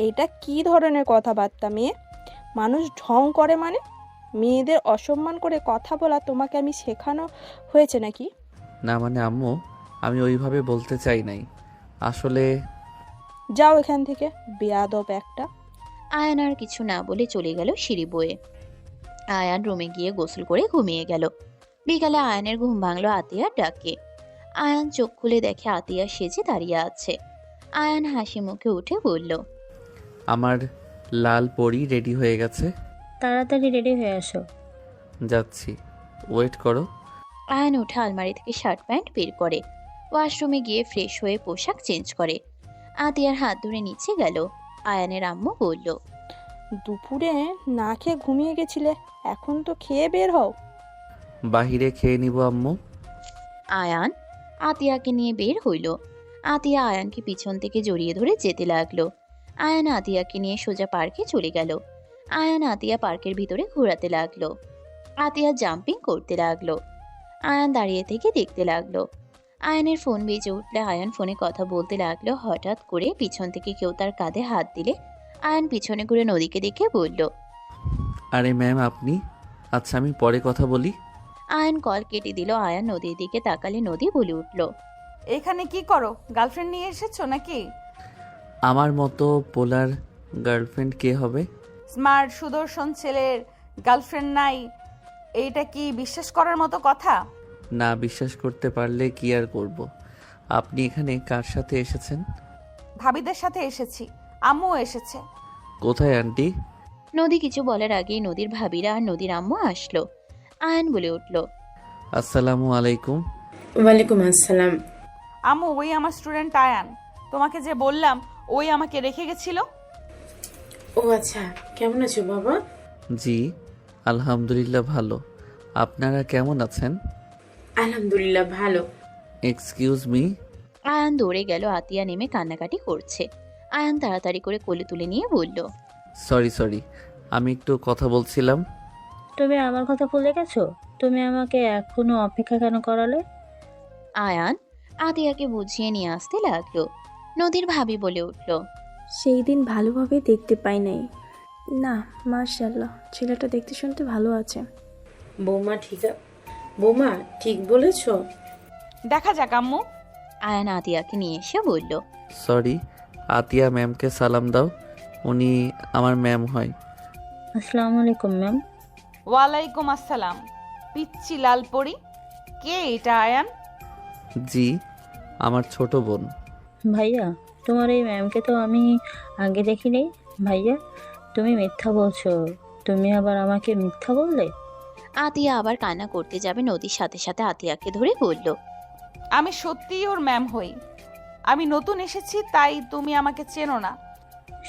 এইটা কি ধরনের কথাবার্তা মেয়ে? মানুষ ঢং করে মানে? মেয়েদের অসম্মান করে কথা বলা তোমাকে আমি শেখানো হয়েছে নাকি? না মানে আম্মু, আমি ওইভাবে বলতে চাই নাই আসলে। যাও এখান থেকে, বেয়াদব একটা। আয়ান আর কিছু না বলে চলে গেল সিঁড়ি বয়ে। আয়ান রুমে গিয়ে গোসল করে ঘুমিয়ে গেল। বিকালে আয়ানের ঘুম ভাঙলো আতিয়ার ডাকে। আয়ান চোখ খুলে দেখে আতিয়া সেজে দাঁড়িয়ে আছে। আয়ান হাসি মুখে উঠে বলল, আমার লাল পরি রেডি হয়ে গেছে, তাড়াতাড়ি রেডি হয়ে আসো। যাচ্ছি, ওয়েট করো। আয়ান উঠে আলমারি থেকে শার্ট প্যান্ট বের করে ওয়াশরুমে গিয়ে ফ্রেশ হয়ে পোশাক চেঞ্জ করে আতিয়ার হাত ধরে নিচে গেল। আয়ানের আম্মু বলল, দুপুরে না খেয়ে ঘুমিয়ে গেছিলে, এখন তো খেয়ে বের হও। বাহিরে খেয়ে নিব আম্মু। আয়ান আতিয়াকে নিয়ে বের হইল। আতিয়া আয়ানকে পিছন থেকে জড়িয়ে ধরে যেতে লাগলো। আয়ান আতিয়াকে নিয়ে সোজা পার্কে চলে গেল। আয়ান আতিয়া পার্কের ভিতরে ঘোরাতে লাগলো। আতিয়া জাম্পিং করতে লাগলো। আয়ান দাঁড়িয়ে থেকে দেখতে লাগলো। আয়ানের ফোন বেজে উঠলে আয়ান ফোনে কথা বলতে লাগলো। হঠাৎ করে পিছন থেকে কেউ তার কাঁধে হাত দিলে আয়ান পিছনে ঘুরে নদীকে দেখে বলল, আরে ম্যাম আপনি? আচ্ছা আমি পরে কথা বলি। আয়ান কল কেটে দিল। আয়ান নদীর দিকে তাকালে নদী বলে উঠল, এখানে কি করো? গার্লফ্রেন্ড নিয়ে এসেছো নাকি? আমার মতো পোলার গার্লফ্রেন্ড কে হবে? স্মার্ট সুদর্শন ছেলের গার্লফ্রেন্ড নাই, এইটা কি বিশ্বাস করার মতো কথা? না বিশ্বাস করতে পারলে কি আর করব। আপনি এখানে কার সাথে এসেছেন? ভাবিদের সাথে এসেছি, আম্মুও এসেছে। কোথায় আন্টি? নদী কিছু বলার আগেই নদীর ভাবিরা আর নদীর আম্মু আসলো। আয়ান বলে উঠল, আসসালামু আলাইকুম। ওয়ালাইকুম আসসালাম। আম্মু, ওই আমার স্টুডেন্ট আয়ান, তোমাকে যে বললাম ওই আমাকে রেখে গেছিল। ও আচ্ছা, কেমন আছো বাবা? জি আলহামদুলিল্লাহ ভালো। আপনারা কেমন আছেন? আলহামদুলিল্লাহ ভালো। Excuse me. আয়ান দৌড়ে গেল। আতিয়া নেমে কান্নাকাটি করছে। আয়ান তাড়াতাড়ি করে কোলে তুলে নিয়ে বলল, সরি, আমি একটু কথা বলছিলাম। তুমি আমার কথা ভুলে গেছো? তুমি আমাকে এখনো অপেক্ষা কেন করালে? আয়ান আতিয়াকে বুঝিয়ে নিয়ে আসতে লাগলো। নদীর ভাবি বলে উঠল, সেই দিন ভালোভাবে দেখতে পাই নাই। না, মাশাআল্লাহ, ছেলেটা দেখতে শুনতে ভালো আছে। বৌমা ঠিক বলেছো। দেখা যাক আম্মু। আয়ান আতিয়াকে নিয়ে এসে বলল, সরি, আতিয়া ম্যামকে সালাম দাও, উনি আমার ম্যাম হয়। আসসালামু আলাইকুম ম্যাম। ওয়ালাইকুম আসসালাম। পিচ্চি লাল পরি, কে এটা আয়ান? জি আমার ছোট বোন। ভাইয়া, তোমার এই ম্যামকে তো আমি আগে দেখিনি। ভাইয়া তুমি মিথ্যা বলছো, তুমি আবার আমাকে মিথ্যা বললে। আতিয়া আবার কান্না করতে যাবে। নদীর সাথে সাথে আতিয়াকে ধরে বলল, আমি সত্যিই ওর ম্যাম হই। আমি নতুন এসেছি তাই তুমি আমাকে চেনো না।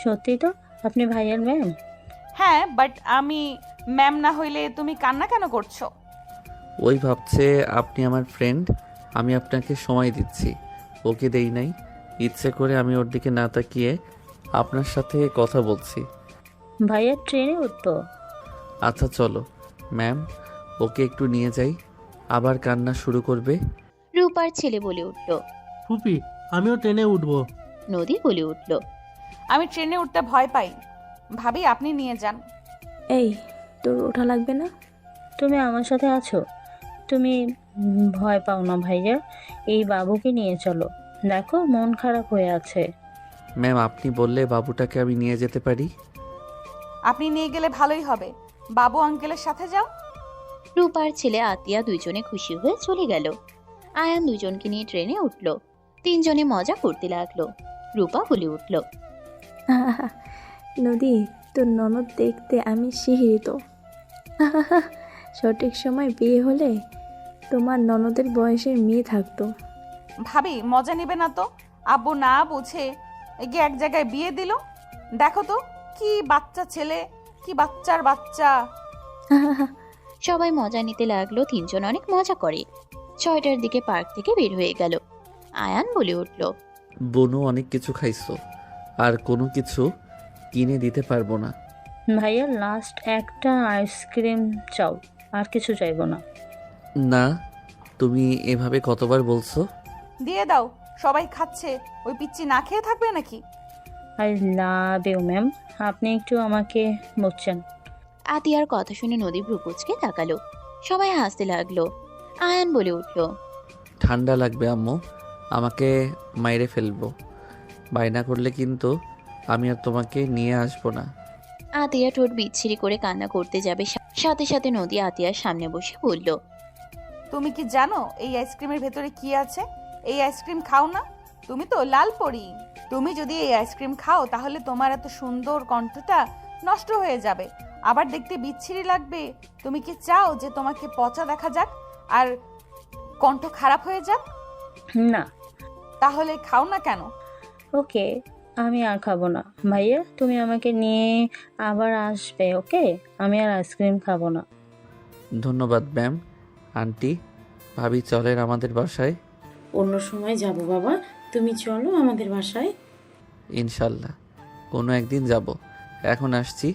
সত্যি তো আপনি ভাইয়ার ম্যাম? হ্যাঁ, বাট আমি ম্যাম না হইলে তুমি কান্না কেন করছো? ওই ভাবছে আপনি আমার ফ্রেন্ড, আমি আপনাকে সময় দিচ্ছি, ওকে দেই নাই। ইচ্ছে করে আমি ওর দিকে না তাকিয়ে আপনার সাথে কথা বলছি। ভাইয়া ট্রেনে উঠবো। আচ্ছা চলো ম্যাম, ওকে একটু নিয়ে যাই, আবার কান্না শুরু করবে। রূপার ছেলে বলে উঠল। ফুপি, আমিও ট্রেনে উঠবো। নদী বলে উঠল, আমি ট্রেনে উঠতে ভয় পাই। ভাবি আপনি নিয়ে যান। এই, তোর ওঠা লাগবে না? তুমি আমার সাথে আছো, তুমি ভয় পাও না ভাইয়া। এই বাবুকে নিয়ে চলো, দেখো মন খারাপ হয়ে আছে। ম্যাম আপনি বললে বাবুটাকে আমি নিয়ে যেতে পারি। আপনি নিয়ে গেলে ভালোই হবে। বাবু আঙ্কেলের সাথে যাও। রূপার ছেলে আতিয়া দুইজনে খুশি হয়ে চলে গেল। আয়ান দুজনকে নিয়ে ট্রেনে উঠল। তিনজনে মজা করতে লাগলো। রূপা বলে উঠল, আহা, নদী তোর ননদ দেখতে আমি শিহরিত। আহা, সঠিক সময় বিয়ে হলে তোমার ননদের বয়সের মেয়ে থাকতো। ভাবি মজা নেবে না তো? আব্বু না বুঝে গিয়ে এক জায়গায় বিয়ে দিল। দেখো তো কি বাচ্চা ছেলে, কি বাচ্চার বাচ্চা। আহা, সবাই মজা নিতে লাগলো। তিনজন অনেক মজা করে। 6টার দিকে পার্ক থেকে বের হয়ে গেল। আয়ান বলে উঠল, বনু অনেক কিছু খাইছো, আর কোনো কিছু কিনে দিতে পারবো না। ভাইয়া লাস্ট একটা আইসক্রিম চাও, আর কিছু চাইবো না। না, তুমি এভাবে কতবার বলছো? দিয়ে দাও, সবাই খাচ্ছে, ওই পিচ্চি না খেয়ে থাকবে নাকি? আই লাভ ইউ ম্যাম, আপনি একটু আমাকে বুঝছেন। আতিয়ার কথা শুনে নদী ভ্রুকুচকে তাকালো। সবাই হাসতে লাগলো। আয়ান বলে উঠল, ঠান্ডা লাগবে আম্মু, আমাকে মাইরে ফেলবো। বায়না করলে কিন্তু আমি আর তোমাকে নিয়ে আসবো না। আতিয়া ঠোঁট বিচ্ছিরি করে কান্না করতে যাবে, সাথে সাথে নদী আতিয়ার সামনে বসে বলল, তুমি কি জানো এই আইসক্রিমের ভেতরে কি আছে? এই আইসক্রিম খাও না, তুমি তো লাল পরি। তুমি যদি এই আইসক্রিম খাও তাহলে তোমার এত সুন্দর কণ্ঠটা নষ্ট হয়ে যাবে, আবার দেখতে বিচ্ছিরি লাগবে। তুমি কি চাও যে তোমাকে পচা দেখা যাক আর কণ্ঠ খারাপ হয়ে যাক? না। তাহলে খাও না কেন? ওকে, আমি আর খাবো না। ভাইয়া তুমি আমাকে নিয়ে আবার আসবে, ওকে? আমি আর আইসক্রিম খাবো না। ধন্যবাদ ম্যাম। আন্টি, ভাবি চলেন আমাদের বাসায়। অন্য সময় যাব বাবা, তুমি চলো আমাদের বাসায়। ইনশাল্লাহ কোনো একদিন যাব। এখন আসছি,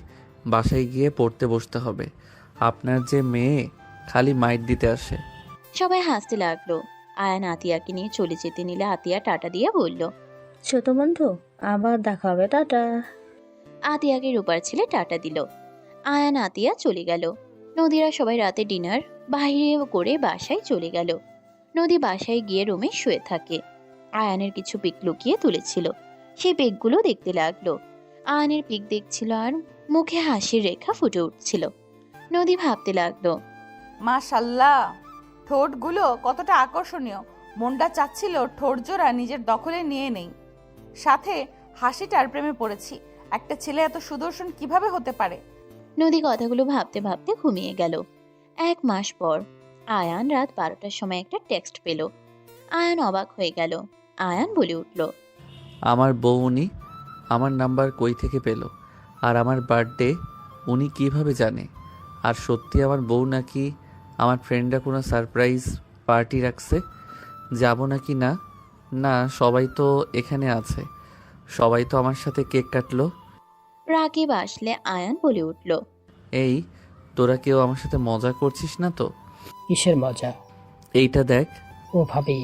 বাসায় গিয়ে পড়তে বসতে হবে। আপনার যে মেয়ে খালি মাইট দিতে আসে। সবাই হাসতে লাগলো। আয়ান আতিয়াকে নিয়ে চলে যেতে নিলে আতিয়া টাটা দিয়ে বলল, ছোট বন্ধু, আবার দেখা হবে, টাটা। আতিয়াকে রূপার ছেলে টাটা দিল। আয়ান আতিয়া চলে গেল। নদীরা সবাই রাতে ডিনার বাইরে করে বাসায় চলে গেল। নদী বাসায় গিয়ে রুমে শুয়ে থাকে। আয়ানের কিছু পিক লুকিয়ে তুলেছিল। সেই পিকগুলো দেখতে লাগলো। আয়ানের পিক দেখছিল আর মুখে হাসির রেখা ফুটে উঠছিল। নদী ভাবতে লাগলো, মাশাল্লাহ, ঠোঁটগুলো কতটা আকর্ষণীয়। মনটা চাচ্ছিল ঠোঁট জোড়া নিজের দখলে নিয়ে নেই। সাথে হাসিটার প্রেমে পড়েছি। একটা ছেলে এত সুদর্শন কিভাবে হতে পারে? নদী কথাগুলো ভাবতে ভাবতে ঘুমিয়ে গেল। 1 মাস পর আয়ান রাত 12টার সময় একটা টেক্সট পেল। আয়ান অবাক হয়ে গেল। আয়ান বলে উঠল, আমার বউ উনি আমার নাম্বার কই থেকে পেল? আর আমার বার্থডে উনি কিভাবে জানে? আর সত্যি আমার বউ নাকি আমার ফ্রেন্ডরা কোনো সারপ্রাইজ পার্টি রাখছে? যাব নাকি না? না, সবাই তো এখানে আছে, সবাই তো আমার সাথে কেক কাটলো। রাকিব আসলে আয়ান বলে উঠল, এই তোরা কেউ আমার সাথে মজা করছিস না তো? কিসের মজা? এইটা দেখ। ও ভাবি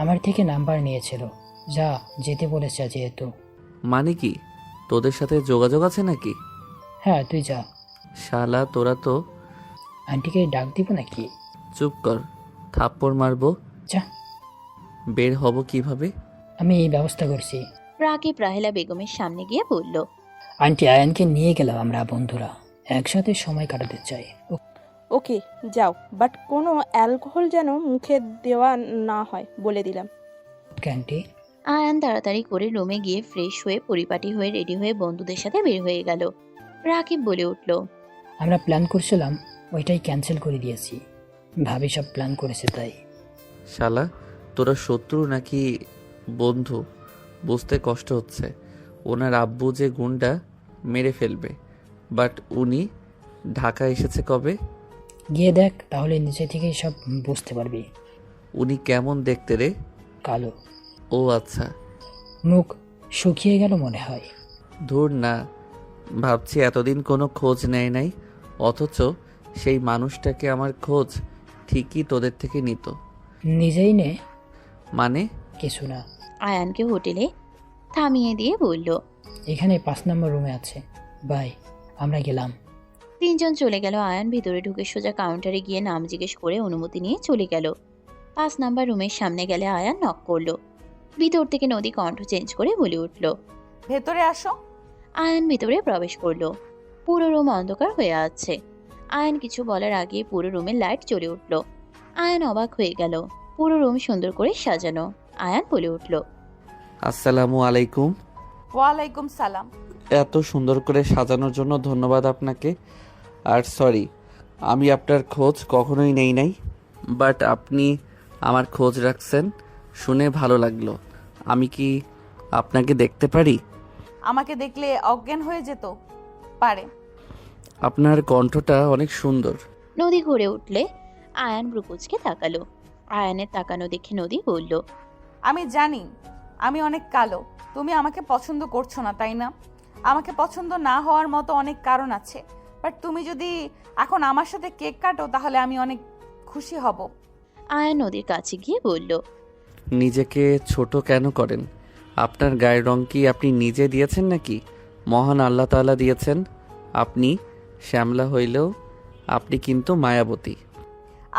আমার থেকে নাম্বার নিয়েছিল, যা যেতে বলেছে যেহেতু। মানে কি, তোদের সাথে যোগাযোগ আছে নাকি? হ্যাঁ তুই যা। শালা তোরা তো। আন্টিকে ডাক দিব নাকি? চুপ কর, থাপ্পড় মারবো। যা। বের হব কিভাবে? আমি এই ব্যবস্থা করছি। রাকিব রাহেলা বেগমের সামনে গিয়ে বলল, আন্টি আয়ানকে নিয়ে গেলাম, আমরা বন্ধুরা একসাথে সময় কাটাতে চাই। ওকে যাও, বাট কোনো অ্যালকোহল যেন মুখে দেওয়া না হয় বলে দিলাম। আন্টি আয়ান তাড়াতাড়ি করে রুমে গিয়ে ফ্রেশ হয়ে পরিপাটি হয়ে রেডি হয়ে বন্ধুদের সাথে বের হয়ে গেল। রাকিব বলে উঠল, আমরা প্ল্যান করছিলাম, ওইটাই ক্যান্সেল করে দিয়েছি। ভাবি সব প্ল্যান করেছে তাই। শালা তোরা শত্রু নাকি বন্ধু বুঝতে কষ্ট হচ্ছে। ওনার আব্বু যে গুন্ডা মেরে ফেলবে, বাট উনি ঢাকা এসেছে কবে? গিয়ে দেখ, তাহলে নিচে থেকেই সব বুঝতে পারবি। উনি কেমন দেখতে রে? কালো। ও আচ্ছা। মুখ শুকিয়ে গেল মনে হয়। ধুর না, ভাবছি এতদিন কোনো খোঁজ নেয় নাই, অথচ সেই মানুষটাকে আমার খোঁজ ঠিকই তোদের থেকে নিত। নিজেই নে। মানে? কিছু না। আয়ানকে হোটেলে থামিয়ে দিয়ে বলল, এখানে 5 নম্বর রুমে আছে, বাই, আমরা গেলাম। তিনজন চলে গেল। আয়ান ভিতরে ঢুকে সোজা কাউন্টারে গিয়ে নাম জিজ্ঞেস করে অনুমতি নিয়ে চলে গেল। 5 নাম্বার রুমের সামনে গেলে আয়ান নক করলো। ভিতর থেকে নদী কণ্ঠ চেঞ্জ করে বলে উঠল, ভেতরে আসো। আয়ান ভিতরে প্রবেশ করলো। পুরো রুম অন্ধকার হয়ে আছে। আয়ান কিছু বলার আগে পুরো রুমের লাইট জ্বলে উঠল। আয়ান অবাক হয়ে গেল। পুরো রুম সুন্দর করে সাজানো। আয়ান বলে উঠল, আসসালামু আলাইকুম। ওয়ালাইকুম সালাম। এত সুন্দর করে সাজানোর জন্য ধন্যবাদ আপনাকে। আর সরি, আমি আপনার খোঁজ কখনোই নেই নাই, বাট আপনি আমার খোঁজ রাখছেন শুনে ভালো লাগলো। আমি কি আপনাকে দেখতে পারি? আমাকে দেখলে অজ্ঞান হয়ে যেত পারে। আপনার কণ্ঠটা অনেক সুন্দর। নদী ঘুরে উঠলে আয়ান ব্রুকুচকে তাকালো। আয়ানের তাকানো দেখে নদী বলল, আমি জানি আমি অনেক কালো, তুমি আমাকে পছন্দ করছো না তাই না? আমাকে পছন্দ না হওয়ার মতো অনেক কারণ আছে, বাট তুমি যদি এখন আমার সাথে কেক কাটো তাহলে আমি অনেক খুশি হব। আয়ান নদীর কাছে গিয়ে বলল, নিজেকে ছোট কেন করেন? আপনার গায়ের রং কি আপনি নিজে দিয়েছেন নাকি মহান আল্লাহ তাআলা দিয়েছেন? আপনি শ্যামলা হইলেও আপনি কিন্তু মায়াবতী।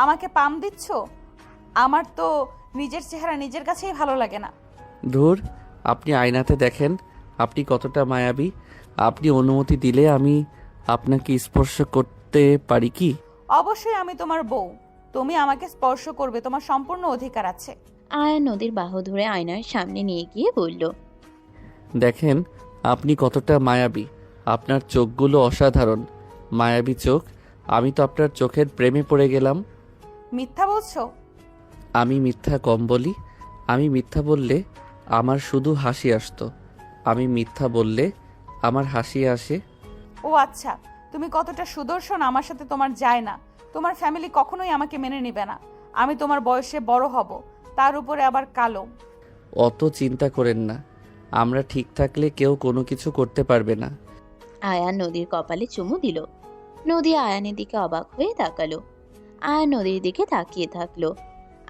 আমাকে পাম দিচ্ছ? আমার তো নিজের চেহারা নিজের কাছেই ভালো লাগে না। ধুর, আপনি আয়নাতে দেখেন আপনি কতটা মায়াবী। আপনি অনুমতি দিলে আমি আপনাকে স্পর্শ করতে পারি কি? অবশ্যই আমি তোমার বউ, তুমি আমাকে স্পর্শ করবে, তোমার সম্পূর্ণ অধিকার আছে। আয়ান নদীর বাহু ধরে আয়নার সামনে নিয়ে গিয়ে বলল, দেখেন আপনি কতটা মায়াবী। আপনার চোখগুলো অসাধারণ, মায়াবী চোখ। আমি তো আপনার চোখের প্রেমে পড়ে গেলাম। মিথ্যা বলছো? আমি মিথ্যা কম বলি। আমি মিথ্যা বললে আমার শুধু হাসি আসতো, আমি মিথ্যা বললে আমার হাসি আসে। ও আচ্ছা, তুমি কতটা সুদর্শন আমার সাথে তোমার যায় না। তোমার ফ্যামিলি কখনোই আমাকে মেনে নেবে না। আমি তোমার বয়সে বড় হব, তার উপরে আবার কালো। অত চিন্তা করেন না, আমরা ঠিক থাকলে কেউ কোনো কিছু করতে পারবে না। আয়ান নদীর কপালে চুমু দিল। নদী আয়ানের দিকে অবাক হয়ে তাকালো। আয়ান নদীর দিকে তাকিয়ে থাকলো।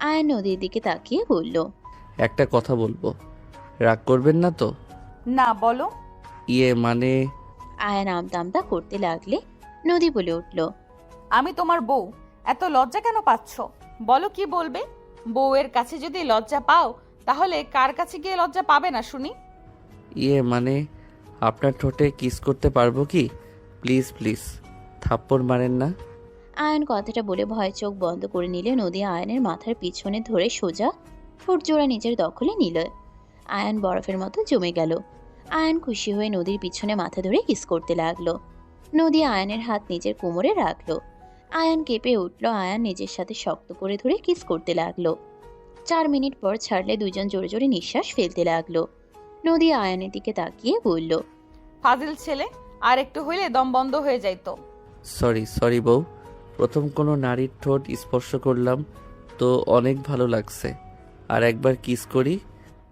আয়ান নদীর দিকে তাকিয়ে বলল, একটা কথা বলবো, রাগ করবেন না তো? না, বলো। মানে আয়ান আমতা আমতা করতে লাগলে নদী বলে উঠল, আমি তোমার বউ, এত লজ্জা কেন পাচ্ছ? বলো কি বলবে? বউয়ের কাছে যদি লজ্জা পাও তাহলে কার কাছে গিয়ে লজ্জা পাবে না শুনি? মানে আপনার ঠোঁটে কিস করতে পারবো কি? প্লিজ প্লিজ, থাপ্পড় মারেন না। আয়ান কথাটা বলে ভয়ে চোখ বন্ধ করে নিলে নদী আয়ানের মাথার পিছনে ধরে সোজা ঠোঁট জোড়া নিজের দখলে নিল। আয়ান বরফের মতো জমে গেল। আয়ান খুশি হয়ে নদীর পিছনে মাথা ধরে কিস করতে লাগলো। নদী আয়ানের হাত নিজের কোমরে রাখলো। আয়ান কেঁপে উঠল। আয়ান নিজের সাথে শক্ত করে ধরে কিস করতে লাগলো। 4 মিনিট পর ছাড়লে দুজন জোরে জোরে নিঃশ্বাস ফেলতে লাগলো। নদী আয়ানের দিকে তাকিয়ে বলল, ফাজিল ছেলে, আর একটু হইলে দম বন্ধ হয়ে যাইতো। সরি বউ, প্রথম কোনো নারীর ঠোঁট স্পর্শ করলাম তো অনেক ভালো লাগছে। আর একবার কিস করি।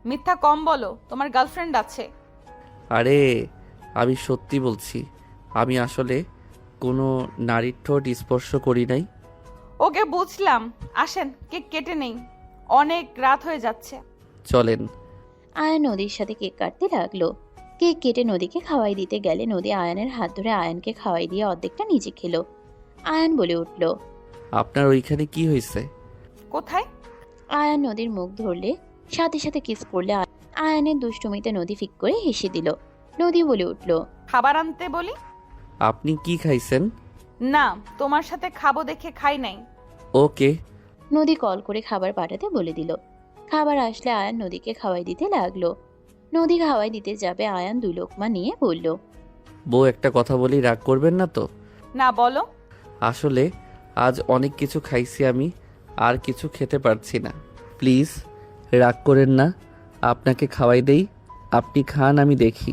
মিথ্যা কম বলো, তোমার গার্লফ্রেন্ড আছে। আরে আমি সত্যি বলছি, আমি আসলে কোনো নারীর ঠোঁট স্পর্শ করি নাই। ওকে বুঝলাম, আসেন কেক কেটে নেই, অনেক রাত হয়ে যাচ্ছে। চলেন। আয়ান নদীর সাথে কেক কাটতে লাগলো। কেক কেটে নদীকে খাওয়াই দিতে গেলে নদী আয়ানের হাত ধরে আয়ানকে খাওয়াই দিয়ে অর্ধেকটা নিজে খেলো। আয়ান বলে উঠল, আপনার ওইখানে কি হয়েছে? কোথায়? আয়ান নদীর মুখ ধরলে সাথে সাথে কিস করলে আয়ানের দুষ্টুমিতে নদী ফিক করে হেসে দিল। নদী বলে উঠল, খাবার আনতে বলি? আপনি কি খাইছেন? না, তোমার সাথে খাবো দেখে খাই নাই। ওকে। নদী কল করে খাবার পাঠাতে বলে দিল। খাবার আসলে আয়ান নদীকে খাওয়াই দিতে লাগলো। নদী খাওয়াই দিতে যাবে, আয়ান 2 লোকমা নিয়ে বলল, বউ একটা কথা বলি, রাগ করবেন না তো? না, বলো। আসলে আজ অনেক কিছু খাইছি, আমি আর কিছু খেতে পারছি না। প্লিজ রাগ করেন না, আপনাকে খাওয়াই দেই, আপনি খান, আমি দেখি।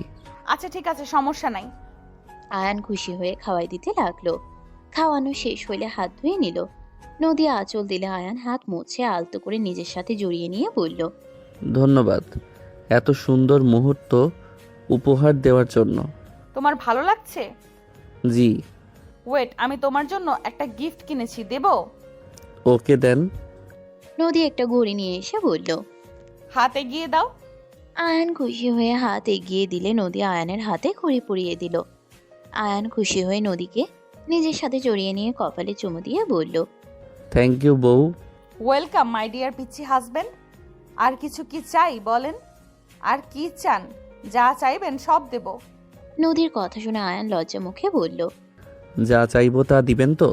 আচ্ছা ঠিক আছে, সমস্যা নাই। আয়ান খুশি হয়ে খাওয়াই দিতে লাগলো। খাওয়ানো শেষ হইলে হাত ধুয়ে নিল। নদী আঁচল দিলে আয়ান হাত মুছে আলতো করে নিজের সাথে জড়িয়ে নিয়ে বলল, ধন্যবাদ এত সুন্দর মুহূর্ত উপহার দেওয়ার জন্য। তোমার ভালো লাগছে? জি। ওয়েট, আমি তোমার জন্য একটা গিফট কিনেছি, দেব? ওকে দেন। নদী একটা ঘড়ি নিয়ে এসে বলল, হাত এগিয়ে দাও। আয়ান খুশি হয়ে হাত এগিয়ে দিলে নদী আয়ানের হাতে ঘড়ি পরিয়ে দিল। আয়ান খুশি হয়ে নদীকে নিজের সাথে জড়িয়ে নিয়ে কপালে চুমু দিয়ে বলল, থ্যাংক ইউ বউ। ওয়েলকাম মাই ডিয়ার পিচ্ছি হাজবেন্ড। আর কিছু কি চাই বলেন? আর কি চান? যা চাইবেন সব দেব। নদীর কথা শুনে আয়ান লজ্জা মুখে বলল, যা চাইবো তা দিবেন তো?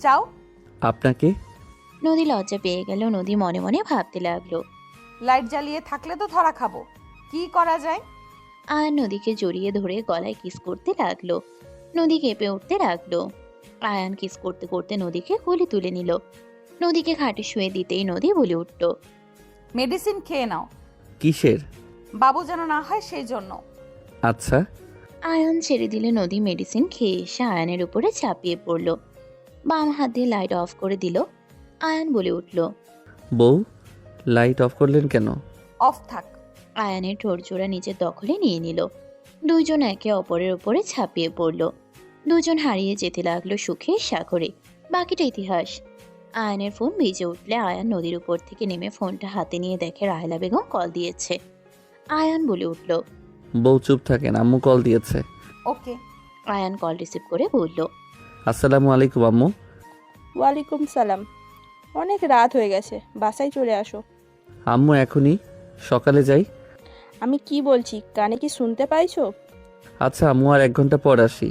চাও। আপনাকে? নদী লজ্জা পেয়ে গেল। নদী মনে মনে ভাবতে লাগলো। লাইট জ্বালিয়ে থাকলে তো ধরা খাবো, কি করা যায়? আয়ান নদীকে জড়িয়ে ধরে গলায় কিস করতে লাগলো। নদী কেঁপে উঠতে লাগলো। আয়ান কিস করতে করতে নদীকে কোলে তুলে নিল। নদীকে খাটে শুয়ে দিতেই নদী বলে উঠল, মেডিসিন খেয়ে নাও। কিসের? বাবু যেন না হয় সেই জন্য। আচ্ছা। আয়ান ছেড়ে দিলে নদী মেডিসিন খেয়ে এসে আয়ানের উপরে চাপিয়ে পড়ল। বাম হাত দিয়ে লাইট অফ করে দিল। আয়ান বলে উঠল, বউ, লাইট অফ করলেন কেন? অফ থাক। আয়ানের ঠোঁট জোড়া নিজের দখলে নিয়ে নিল। দুইজন একে অপরের উপরে ছাপিয়ে পড়ল। দুজন হারিয়ে যেতে লাগলো সুখের সাগরে। বাকিটা ইতিহাস। আয়ানের ফোন বেজে উঠলে আয়ান নদীর উপর থেকে নেমে ফোনটা হাতে নিয়ে দেখে রাহেলা বেগম কল দিয়েছে। আয়ান বলে উঠল, বউ চুপ থাকেন, আম্মু কল দিয়েছে। ওকে। আয়ান কল রিসিভ করে বলল, আসসালামু আলাইকুম আম্মু। ওয়ালাইকুম সালাম। অনেক রাত হয়ে গেছে, বাসায় চলে আসো। আম্মু এখনই? সকালে যাই? আমি কি বলছি কানে কি শুনতে পাইছো? আচ্ছা আম্মু, আর 1 ঘন্টা পর আসি।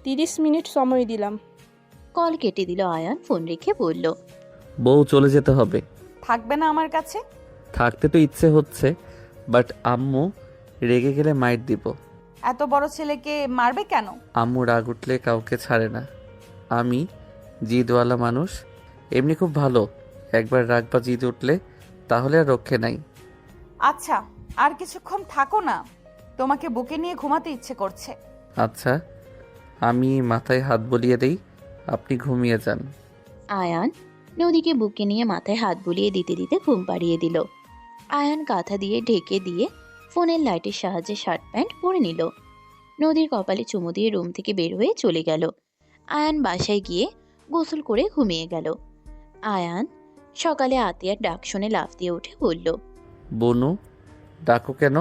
30 মিনিট সময় দিলাম। কল কেটে দিল। আয়ান ফোন রেখে বলল, বউ চলে যেতে হবে। থাকবে না আমার কাছে? থাকতে তো ইচ্ছে হচ্ছে, বাট আম্মু রেগে গেলে মাইর দিব। এত বড় ছেলেকে মারবে কেন? আম্মু রাগ উঠলে কাউকে ছাড়ে না। আমি জিদওয়ালা মানুষ, এমনি খুব ভালো। একবার রাগ বা জিদ উঠলে তাহলে আর রক্ষে নাই। আচ্ছা, আর কিছুক্ষণ থাকো না, তোমাকে বুকে নিয়ে ঘুমাতে ইচ্ছে করছে। আচ্ছা, আমি মাথায় হাত বলিয়ে দেই, আপনি ঘুমিয়ে যান। আয়ান নদীকে বুকে নিয়ে মাথায় হাত বুলিয়ে দিতে দিতে ঘুম পাড়িয়ে দিল। আয়ান কাঁথা দিয়ে ঢেকে দিয়ে ফোনের লাইটের সাহায্যে শার্ট প্যান্ট পরে নিল। নদীর কপালে চুমু দিয়ে রুম থেকে বের হয়ে চলে গেল। আয়ান বাসায় গিয়ে গোসল করে ঘুমিয়ে গেল। আয়ান সকালে আতিয়ার ডাক শুনে লাফ দিয়ে উঠে বলল, বনু, ডাকো কেন?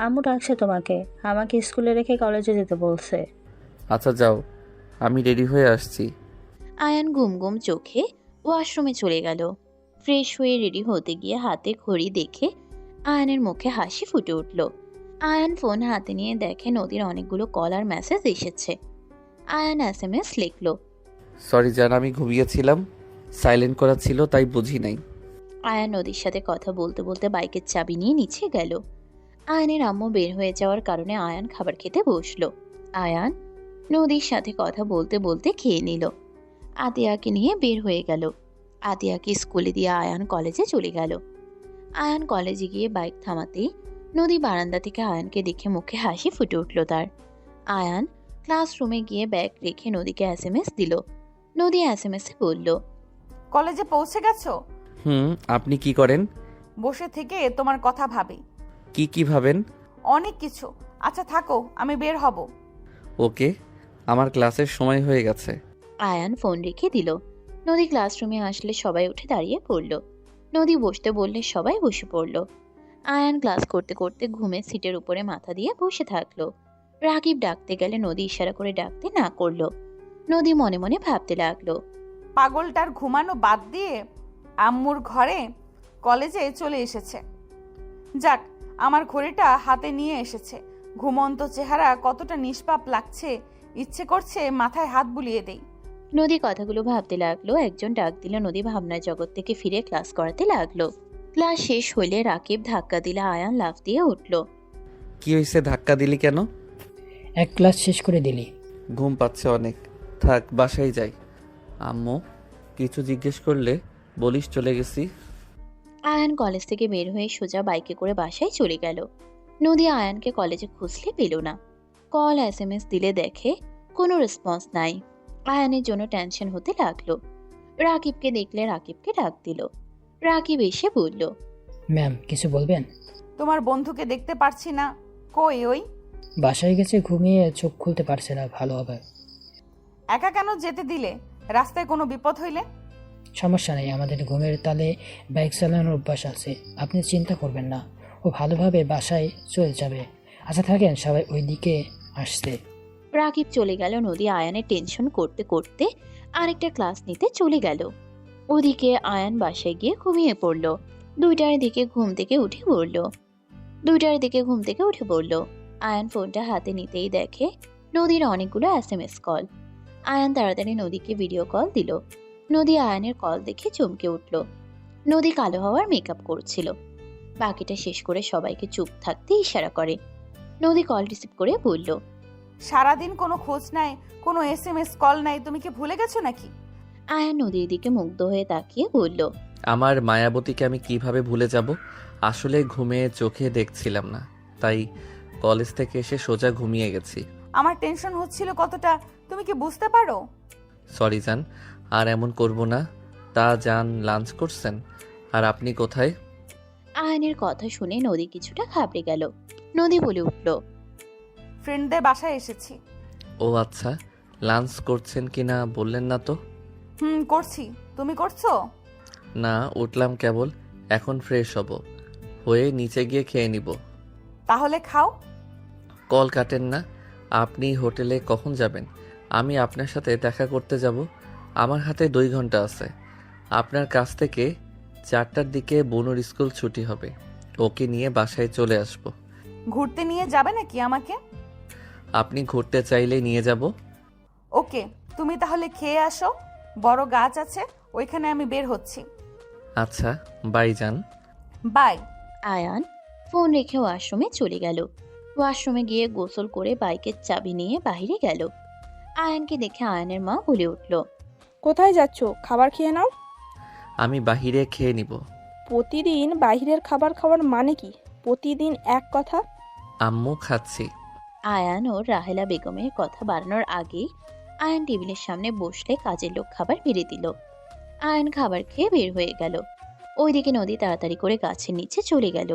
আম্মু ডাকছে তোমাকে, আমাকে স্কুলে রেখে কলেজে যেতে বলছে। আচ্ছা যাও, আমি রেডি হয়ে আসছি। আয়ান ঘুম ঘুম চোখে ওয়াশরুমে চলে গেল। ফ্রেশ হয়ে রেডি হতে গিয়ে হাতে ঘড়ি দেখে আয়ানের মুখে হাসি ফুটে উঠল। আয়ান ফোন হাতে নিয়ে দেখে নদীর অনেকগুলো কল আর মেসেজ এসেছে। আয়ান SMS লিখল, সরি জান, আমি ঘুমিয়েছিলাম, সাইলেন্ট করা ছিল তাই বুঝি নাই। আয়ান নদীর সাথে কথা বলতে বলতে বাইকের চাবি নিয়ে নিচে গেল। আয়ানের আম্মু বের হয়ে যাওয়ার কারণে আয়ান খাবার খেতে বসলো। আয়ান নদীর সাথে কথা বলতে বলতে খেয়ে নিল। আতিয়াকে নিয়ে বের হয়ে গেল। আতিয়াকে স্কুলে দিয়ে আয়ান কলেজে চলে গেল। আয়ান কলেজে গিয়ে বাইক থামাতেই নদী বারান্দা থেকে আয়ানকে দেখে মুখে হাসি ফুটে উঠল তার। আয়ান ক্লাসরুমে গিয়ে ব্যাগ রেখে নদীকে SMS দিল। নদী SMS-এ বলল, কলেজে পৌঁছে গেছো? আপনি কি করেন? বসে থেকে তোমার কথা ভাবি। কি ভাবেন? অনেক কিছু। আচ্ছা থাকো, আমি বের হব। ওকে, আমার ক্লাসের সময় হয়ে গেছে। আয়ান ফোন রেখে দিল। নদী ক্লাসরুমে আসলে সবাই উঠে দাঁড়িয়ে পড়ল। নদী বসতে বললে সবাই বসে পড়ল। আয়ান ক্লাস করতে করতে ঘুমে সিটের উপরে মাথা দিয়ে বসে থাকলো। রাকিব ডাকতে গেলে নদী ইশারা করে ডাকতে না করলো। নদী মনে মনে ভাবতে লাগলো, পাগলটার ঘুমানো বাদ দিয়ে আম্মুর ঘরে কলেজে চলে এসেছে। যাক, আমার ঘড়িটা হাতে নিয়ে এসেছে। ঘুমন্ত চেহারা কতটা নিষ্পাপ লাগছে, ইচ্ছে করছে মাথায় হাত বুলিয়ে দেই। নদী কথাগুলো ভাবতে লাগলো। একজন ডাক দিল। নদী ভাবনার জগৎ থেকে ফিরে ক্লাস করাতে লাগলো। ক্লাস শেষ হইলে রাকিব ধাক্কা দিলে আয়ান লাফ দিয়ে উঠল। কি হয়েছে, ধাক্কা দিলি কেন? এক ক্লাস শেষ করে দিলি। ঘুম পাচ্ছে অনেক, থাক বাসায় যাই। আম্মু কিছু জিজ্ঞেস করলে বলিস চলে গেছি। আয়ান কলেজ থেকে বের হয়ে সোজা বাইকে করে বাসায় চলে গেল। নদী আয়ানকে কলেজে খুঁজলে পেল না। কল SMS দিলে দেখে কোনো রেসপন্স নাই। আয়ানের জন্য টেনশন হতে লাগলো। রাকিবকে দেখলে রাকিবকে ডাক দিল। রাকিব এসে বলল, ম্যাম কিছু বলবেন? তোমার বন্ধুকে দেখতে পারছি না, কই ওই? বাসায় গেছে, ঘুমিয়ে চোখ খুলতে পারছে না ভালোভাবে। একা কেন যেতে দিলে? রাস্তায় কোনো বিপদ হইলে? সমস্যা নেই, আমাদের ঘুমের তালে বাইক চালানোর অভ্যাস আছে, আপনি চিন্তা করবেন না, ও ভালোভাবে বাসায় চলে যাবে। আচ্ছা থাকেন, সবাই ওই দিকে আসছে। রাকিব চলে গেল। নদী আয়ানের টেনশন করতে করতে আরেকটা ক্লাস নিতে চলে গেল। ওদিকে আয়ান বাসায় গিয়ে ঘুমিয়ে পড়ল। 2টার দিকে ঘুম থেকে উঠে পড়ল। আয়ান ফোনটা হাতে নিতেই দেখে নদীর অনেকগুলো SMS কল। আয়ান তাড়াতাড়ি নদীকে ভিডিও কল দিল। নদী আয়ানের কল দেখে চমকে উঠল। নদী কালো হওয়ার মেকআপ করছিল। বাকিটা শেষ করে সবাইকে চুপ থাকতে ইশারা করে। নদী কল রিসিভ করে বলল, সারাদিন কোনো খোঁজ নাই, কোনো SMS কল নাই, তুমি কি ভুলে গেছো নাকি? আয়ান নদীর দিকে মুগ্ধ হয়ে তাকিয়ে বলল, আমার মায়াবতীকে আমি কিভাবে ভুলে যাব? আসলে ঘুমিয়ে চোখে দেখছিলাম না, তাই কলেজ থেকে এসে সোজা ঘুমিয়ে গেছি। আমার টেনশন হচ্ছিল কতটা, তুমি কি বুঝতে পারো? সরি জান, আর এমন করব না। তা জান, লাঞ্চ করছেন? আর আপনি কোথায়? আয়ানের কথা শুনে নদী কিছুটা ঘাবড়ে গেল। নদী বলে উঠল, ফ্রেন্ডদের বাসায় এসেছি। ও আচ্ছা, লাঞ্চ করছেন কিনা বললেন না তো? করছি, তুমি করছো? না, উঠলাম কেবল, এখন ফ্রেশ হব, হয়ে নিচে গিয়ে খেয়ে নিব। তাহলে খাও। কল কাটেন না। আপনি হোটেলে কখন যাবেন? আমি আপনার সাথে দেখা করতে যাব। আমার হাতে 2 ঘন্টা আছে। আপনার কাছ থেকে 4টার দিকে বনুর স্কুল ছুটি হবে, ওকে নিয়ে বাসায় চলে আসব। ঘুরতে নিয়ে যাবে নাকি আমাকে? আপনি ঘুরতে চাইলে নিয়ে যাব। ওকে, তুমি তাহলে খেয়ে আসো, বড় গাছ আছে ওইখানে, আমি বের হচ্ছি। আচ্ছা, বাই যান। বাই। আয়ান ফোন রেখে ওয়াশরুমে চলে গেল। ওয়াশরুমে গিয়ে গোসল করে বাইকের চাবি নিয়ে বাইরে গেল। আয়ানকে দেখে আয়ানের মা বলে উঠল, কোথায় যাচ্ছ? খাবার খেয়ে নাও। আমি বাহিরে খেয়ে নিব। প্রতিদিন বাইরের খাবার খাওয়ার মানে কি? প্রতিদিন এক কথা। আম্মু, খাচ্ছি। আয়ান ও রাহেলা বেগমের কথা বাড়ানোর আগেই আয়ান টেবিলের সামনে বসলে কাজের লোক খাবার বেড়ে দিল। আয়ান খাবার খেয়ে বের হয়ে গেল। ওইদিকে নদী তাড়াতাড়ি করে গাছের নিচে চলে গেল।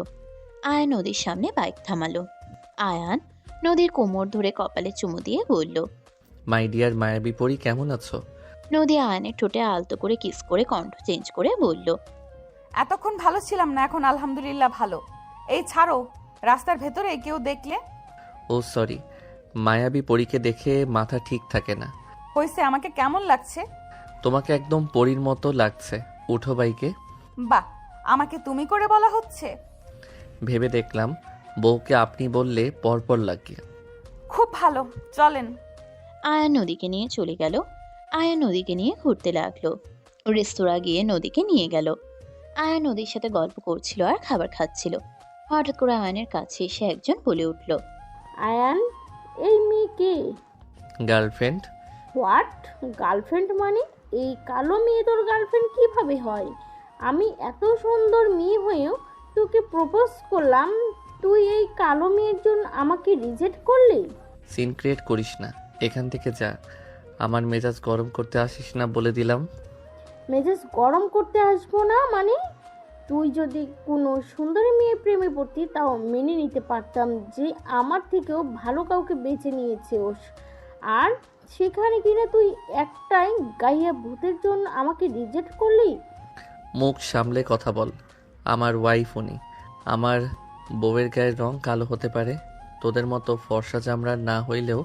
আয়ান নদীর সামনে বাইক থামালো। আয়ান নদীর কোমর ধরে কপালে চুমু দিয়ে বলল, মাই ডিয়ার মায়াবী পরি, কেমন আছো? নদী আয়ানের ঠোঁটে আলতো করে কিস করে কণ্ঠ চেঞ্জ করে বলল, এতক্ষণ ভালো ছিলাম না, এখন আলহামদুলিল্লাহ ভালো। এই ছাড়ো, রাস্তার ভেতরে কেউ দেখলে। ও সরি, মায়াবী পরীকে দেখে মাথা ঠিক থাকে না। হয়েছে, আমাকে কেমন লাগছে? তোমাকে একদম পরীর মতো লাগছে। উঠো বাইকে। বাহ, আমাকে তুমি করে বলা হচ্ছে। ভেবে দেখলাম বউকে আপনি বললে পরপর লাগে। খুব ভালো, চলেন। আয়ান নদীকে নিয়ে চলে গেল। আয়ান নদীকে নিয়ে ঘুরতে লাগলো। রেস্তোরাঁ গিয়ে নদীকে নিয়ে গেল। আয়ান নদীর সাথে গল্প করছিল আর খাবার খাচ্ছিল। হঠাৎ করে আয়ানের কাছে এসে একজন বলে উঠল, আয়ান, এই মেয়ে কে? গার্লফ্রেন্ড। হোয়াট? গার্লফ্রেন্ড মানে? এই কালো মেয়ে তোর গার্লফ্রেন্ড কিভাবে হয়? আমি এত সুন্দর মেয়ে হয়েও তোকে প্রপোজ করলাম, তুই এই কালো মেয়ের জন্য আমাকে রিজেক্ট করলি? সিন ক্রিয়েট করিস না, এখান থেকে যা। আমার মেজাজ গরম করতে আসিস না বলে দিলাম। মেজাজ গরম করতে আসবো না মানে? তুই যদি কোনো সুন্দরী মেয়ের প্রেমে পড়তি তাও মেনে নিতে পারতাম যে আমার থেকেও ভালো কাউকে বেছে নিয়েছে ওস, আর সেখানে কিনা তুই একটাই গাইয়া ভূতের জন্য আমাকে রিজেক্ট করলি। মুখ সামলে কথা বল। আমার ওয়াইফ উনি। আমার বউয়ের গায়ের রং কালো হতে পারে, তোদের মতো ফর্সা চামড়ার না হইলেও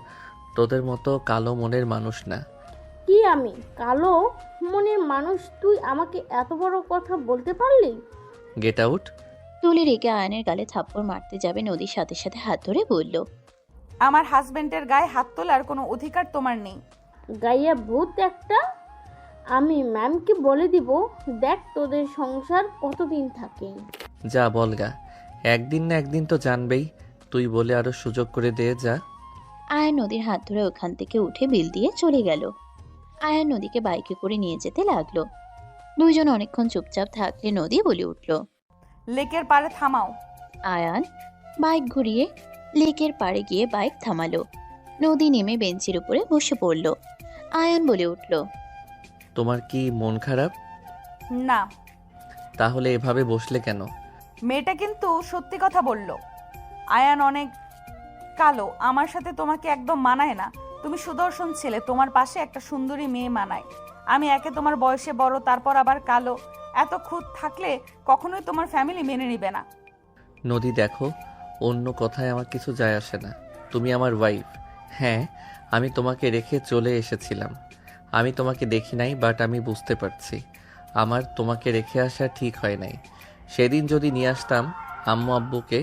তোদের মতো কালো মনের মানুষ না। কি আমি কালো মনের মানুষ? তুই আমাকে এত বড় কথা বলতে পারলি? Get out. তুলে রেখে আয়নের গালে থাপ্পড় মারতে যাবে নদীর সাথে সাথে হাত ধরে বলল, আমার হাজবেন্ডের গায়ে হাত তোলার কোনো অধিকার তোমার নেই। গাইয়া ভূত একটা। আমি ম্যামকে বলে দিব, দেখ তোদের সংসার কতদিন থাকে। যা বলগা, একদিন না একদিন তো জানবেই। তুই বলে আরো সুযোগ করে দে, যা। আয়ান নদীর হাত ধরে ওখান থেকে উঠে বিল দিয়ে চলে গেল। আয়ান নদীকে বাইকে করে নিয়ে যেতে লাগলো। দুইজন অনেকক্ষণ চুপচাপ থাকলে নদী বলে উঠল, লেকের পাড়ে থামাও। আয়ান বাইক ঘুরিয়ে লেকের পাড়ে গিয়ে বাইক থামালো। নদী নেমে বেঞ্চের উপরে বসে পড়ল। আয়ান বলে উঠল, তোমার কি মন খারাপ? না। তাহলে এভাবে বসলে কেন? মেয়েটা কিন্তু সত্যি কথা বলল। আয়ান অনেক কালো, আমার সাথে তোমাকে একদম মানায় না। তুমি সুদর্শন ছেলে, তোমার পাশে একটা সুন্দরী মেয়ে মানায়। আমি একে তোমার বয়সে বড়, তারপর আবার কালো, এত খুঁত থাকলে কখনোই তোমার ফ্যামিলি মেনে নিবে না। নদী দেখো, অন্য কথায় আমার কিছু যায় আসে না। তুমি আমার ওয়াইফ। হ্যাঁ, আমি তোমাকে রেখে চলে এসেছিলাম। আমি তোমাকে দেখি নাই, বাট আমি বুঝতে পারছি আমার তোমাকে রেখে আসা ঠিক হয় নাই। সেদিন যদি নিয়ে আসতাম, আম্মু আব্বুকে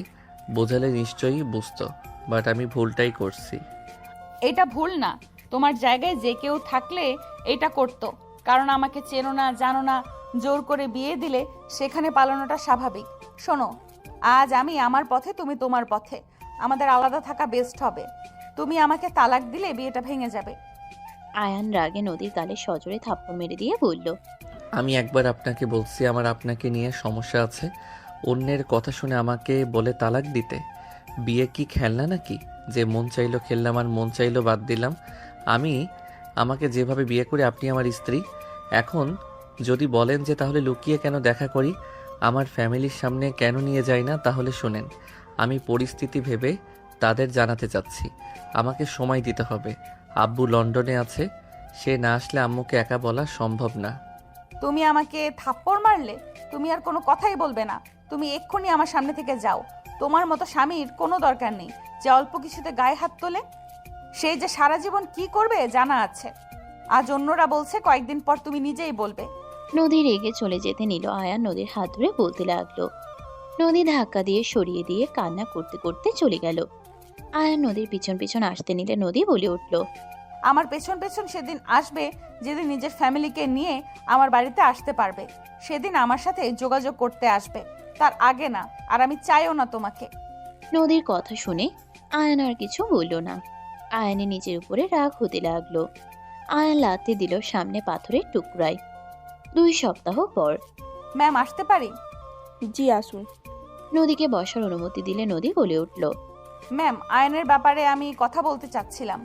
বোঝালে নিশ্চয়ই বুঝতো। বাট আমি ভুলটাই করছি। এটা ভুল না, তোমার জায়গায় যে কেউ থাকলে এটা করতো, কারণ আমাকে চেনো না, জানো না, জোর করে বিয়ে দিলে সেখানে পালানোটা স্বাভাবিক। শোনো, আজ আমি আমার পথে, তুমি তোমার পথে, আমাদের আলাদা থাকা বেস্ট হবে। তুমি আমাকে তালাক দিলে বিয়েটা ভেঙে যাবে। আয়ান রাগে নদীর গালে সজোরে থাপ্পড় মেরে দিয়ে বলল, আমি একবার আপনাকে বলছি আমার আপনাকে নিয়ে সমস্যা আছে, অন্যের কথা শুনে আমাকে বলে তালাক দিতে? বিয়ে কি খেলনা নাকি যে মন চাইলো খেললাম আর মন চাইলো বাদ দিলাম? আমাকে যেভাবে বিয়ে করে আপনি আমার স্ত্রী। এখন যদি বলেন যে তাহলে লুকিয়ে কেন দেখা করি, আমার ফ্যামিলির সামনে কেন নিয়ে যাই না, তাহলে শোনেন, আমি পরিস্থিতি ভেবে তাদের জানাতে চাচ্ছি। আমাকে সময় দিতে হবে। আব্বু লন্ডনে আছে, সে না আসলে আম্মুকে একা বলা সম্ভব না। তুমি আমাকে থাপ্পড় মারলে? তুমি আর কোনো কথাই বলবে না। তুমি এক্ষুনি আমার সামনে থেকে যাও। তোমার মতো স্বামীর কোনো দরকার নেই যে অল্প কিছুতে গায়ে হাত তোলে। সেই যে সারা জীবন কি করবে জানা আছে। আজ অন্যরা বলছে, কয়েকদিন পর তুমি নিজেই বলবে। নদী রেগে চলে যেতে নিল। আয়ান নদীর হাত ধরে বলতে লাগলো। নদী ধাক্কা দিয়ে সরিয়ে দিয়ে কান্না করতে করতে চলে গেল। আয়ান নদীর পিছন পিছন আসতে নিলে নদী বলে উঠল, আমার পেছন পেছন সেদিন আসবে যেদিন নিজের ফ্যামিলিকে নিয়ে আমার বাড়িতে আসতে পারবে। সেদিন আমার সাথে যোগাযোগ করতে আসবে, তার আগে না। আর আমি চাইও না তোমাকে। নদীর কথা শুনে আয়ান আর কিছু বলল না। আয়ানের নিজের উপরে রাগ হতে লাগলো। আয়ান লাথি দিল সামনে পাথরের টুকরায়। 2 সপ্তাহ পর। ম্যাম, আসতে পারি? জি আসুন। নদীকে বসার অনুমতি দিলে নদী বলে উঠল, ম্যাম, আয়নের ব্যাপারে আমি কথা বলতে চাচ্ছিলাম।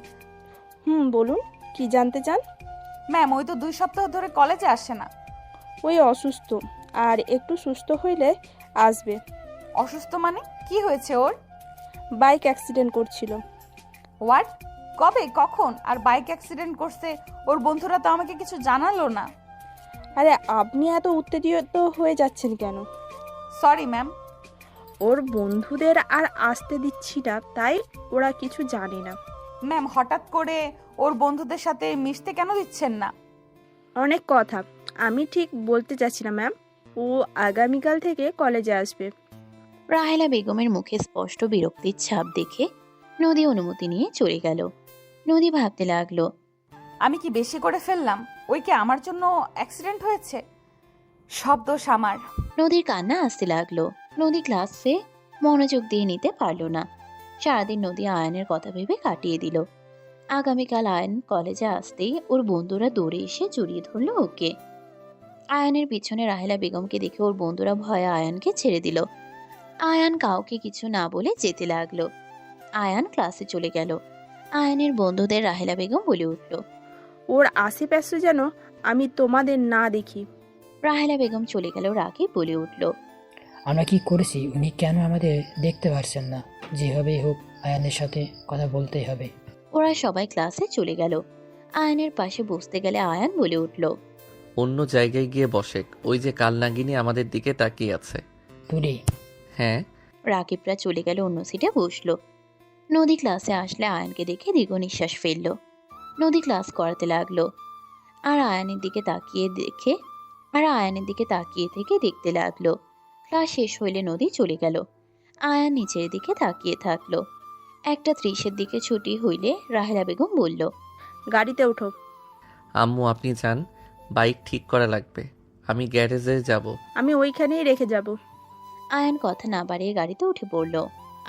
বলুন, কি জানতে চান? ম্যাম, ওই তো 2 সপ্তাহ ধরে কলেজে আসে না। ওই অসুস্থ, আর একটু সুস্থ হইলে আসবে। অসুস্থ মানে? কি হয়েছে ওর? বাইক অ্যাক্সিডেন্ট করছিল। হোয়াট? কবে, কখন? আর বাইক অ্যাক্সিডেন্ট করছে? ওর বন্ধুরা তো আমাকে কিছু জানালো না। আরে আপনি এত উত্তেজিত হয়ে যাচ্ছেন কেন? Sorry ma'am. ওর বন্ধুদের আর আসতে দিচ্ছি না, তাই ওরা কিছু জানে না। ম্যাম, হঠাৎ করে ওর বন্ধুদের সাথে মিশতে কেন দিচ্ছেন না? অনেক কথা আমি ঠিক বলতে চাচ্ছি না ম্যাম। ও আগামীকাল থেকে কলেজে আসবে। রাহেলা বেগমের মুখে স্পষ্ট বিরক্তির ছাপ দেখে নদী অনুমতি নিয়ে চলে গেল। নদী ভাবতে লাগলো, আমি কি বেশি করে ফেললাম? ওই কি আমার জন্য অ্যাক্সিডেন্ট হয়েছে? সব দোষ আমার। নদীর কান্না আসতে লাগলো। নদী ক্লাসে মনোযোগ দিয়ে নিতে পারলো না। সারাদিন নদী আয়নের কথা ভেবে কাটিয়ে দিল। আগামীকাল আয়ন কলেজে আসতেই ওর বন্ধুরা দৌড়ে এসে জড়িয়ে ধরলো ওকে। আয়নের পিছনে রাহেলা বেগমকে দেখে ওর বন্ধুরা ভয়ে আয়ানকে ছেড়ে দিল। আয়ান কাউকে কিছু না বলে যেতে লাগলো। আয়ান ক্লাসে চলে গেল। আয়ানের বন্ধুদের রাহেলা বেগম বলে উঠল, ওর আশেপাশে যেন আমি তোমাদের না দেখি। রাহেলা বেগম চলে গেল। রাকিব বলে উঠল, আমরা কি করেছি উনি কেন আমাদের দেখতে পারছেন না? যেভাবেই হোক আয়ানের সাথে কথা বলতেই হবে। ওরা সবাই ক্লাসে চলে গেল। আয়ানের পাশে বসতে গেলে আয়ান বলে উঠল, অন্য জায়গায় গিয়ে বসে, ওই যে কালনাগিনী আমাদের দিকে তাকিয়ে আছে। তুই? হ্যাঁ। রাকিবরা চলে গেল, অন্য সিটে বসলো। নদী ক্লাসে আসলে আয়ানকে দেখে দীর্ঘ নিঃশ্বাস ফেলল। নদী ক্লাস করাতে লাগলো। আর আয়ানের দিকে তাকিয়ে থেকে দেখতে লাগলো। ক্লাস শেষ হইলে নদী চলে গেল। আয়ান নিচের দিকে তাকিয়ে থাকলো। 1:30 দিকে ছুটি হইলে রাহেলা বেগম বলল, গাড়িতে ওঠো। আম্মু আপনি যান, বাইক ঠিক করা লাগবে, আমি গ্যারেজে যাব। আমি ওইখানেই রেখে যাব। আয়ান কথা না বাড়িয়ে গাড়িতে উঠে পড়ল।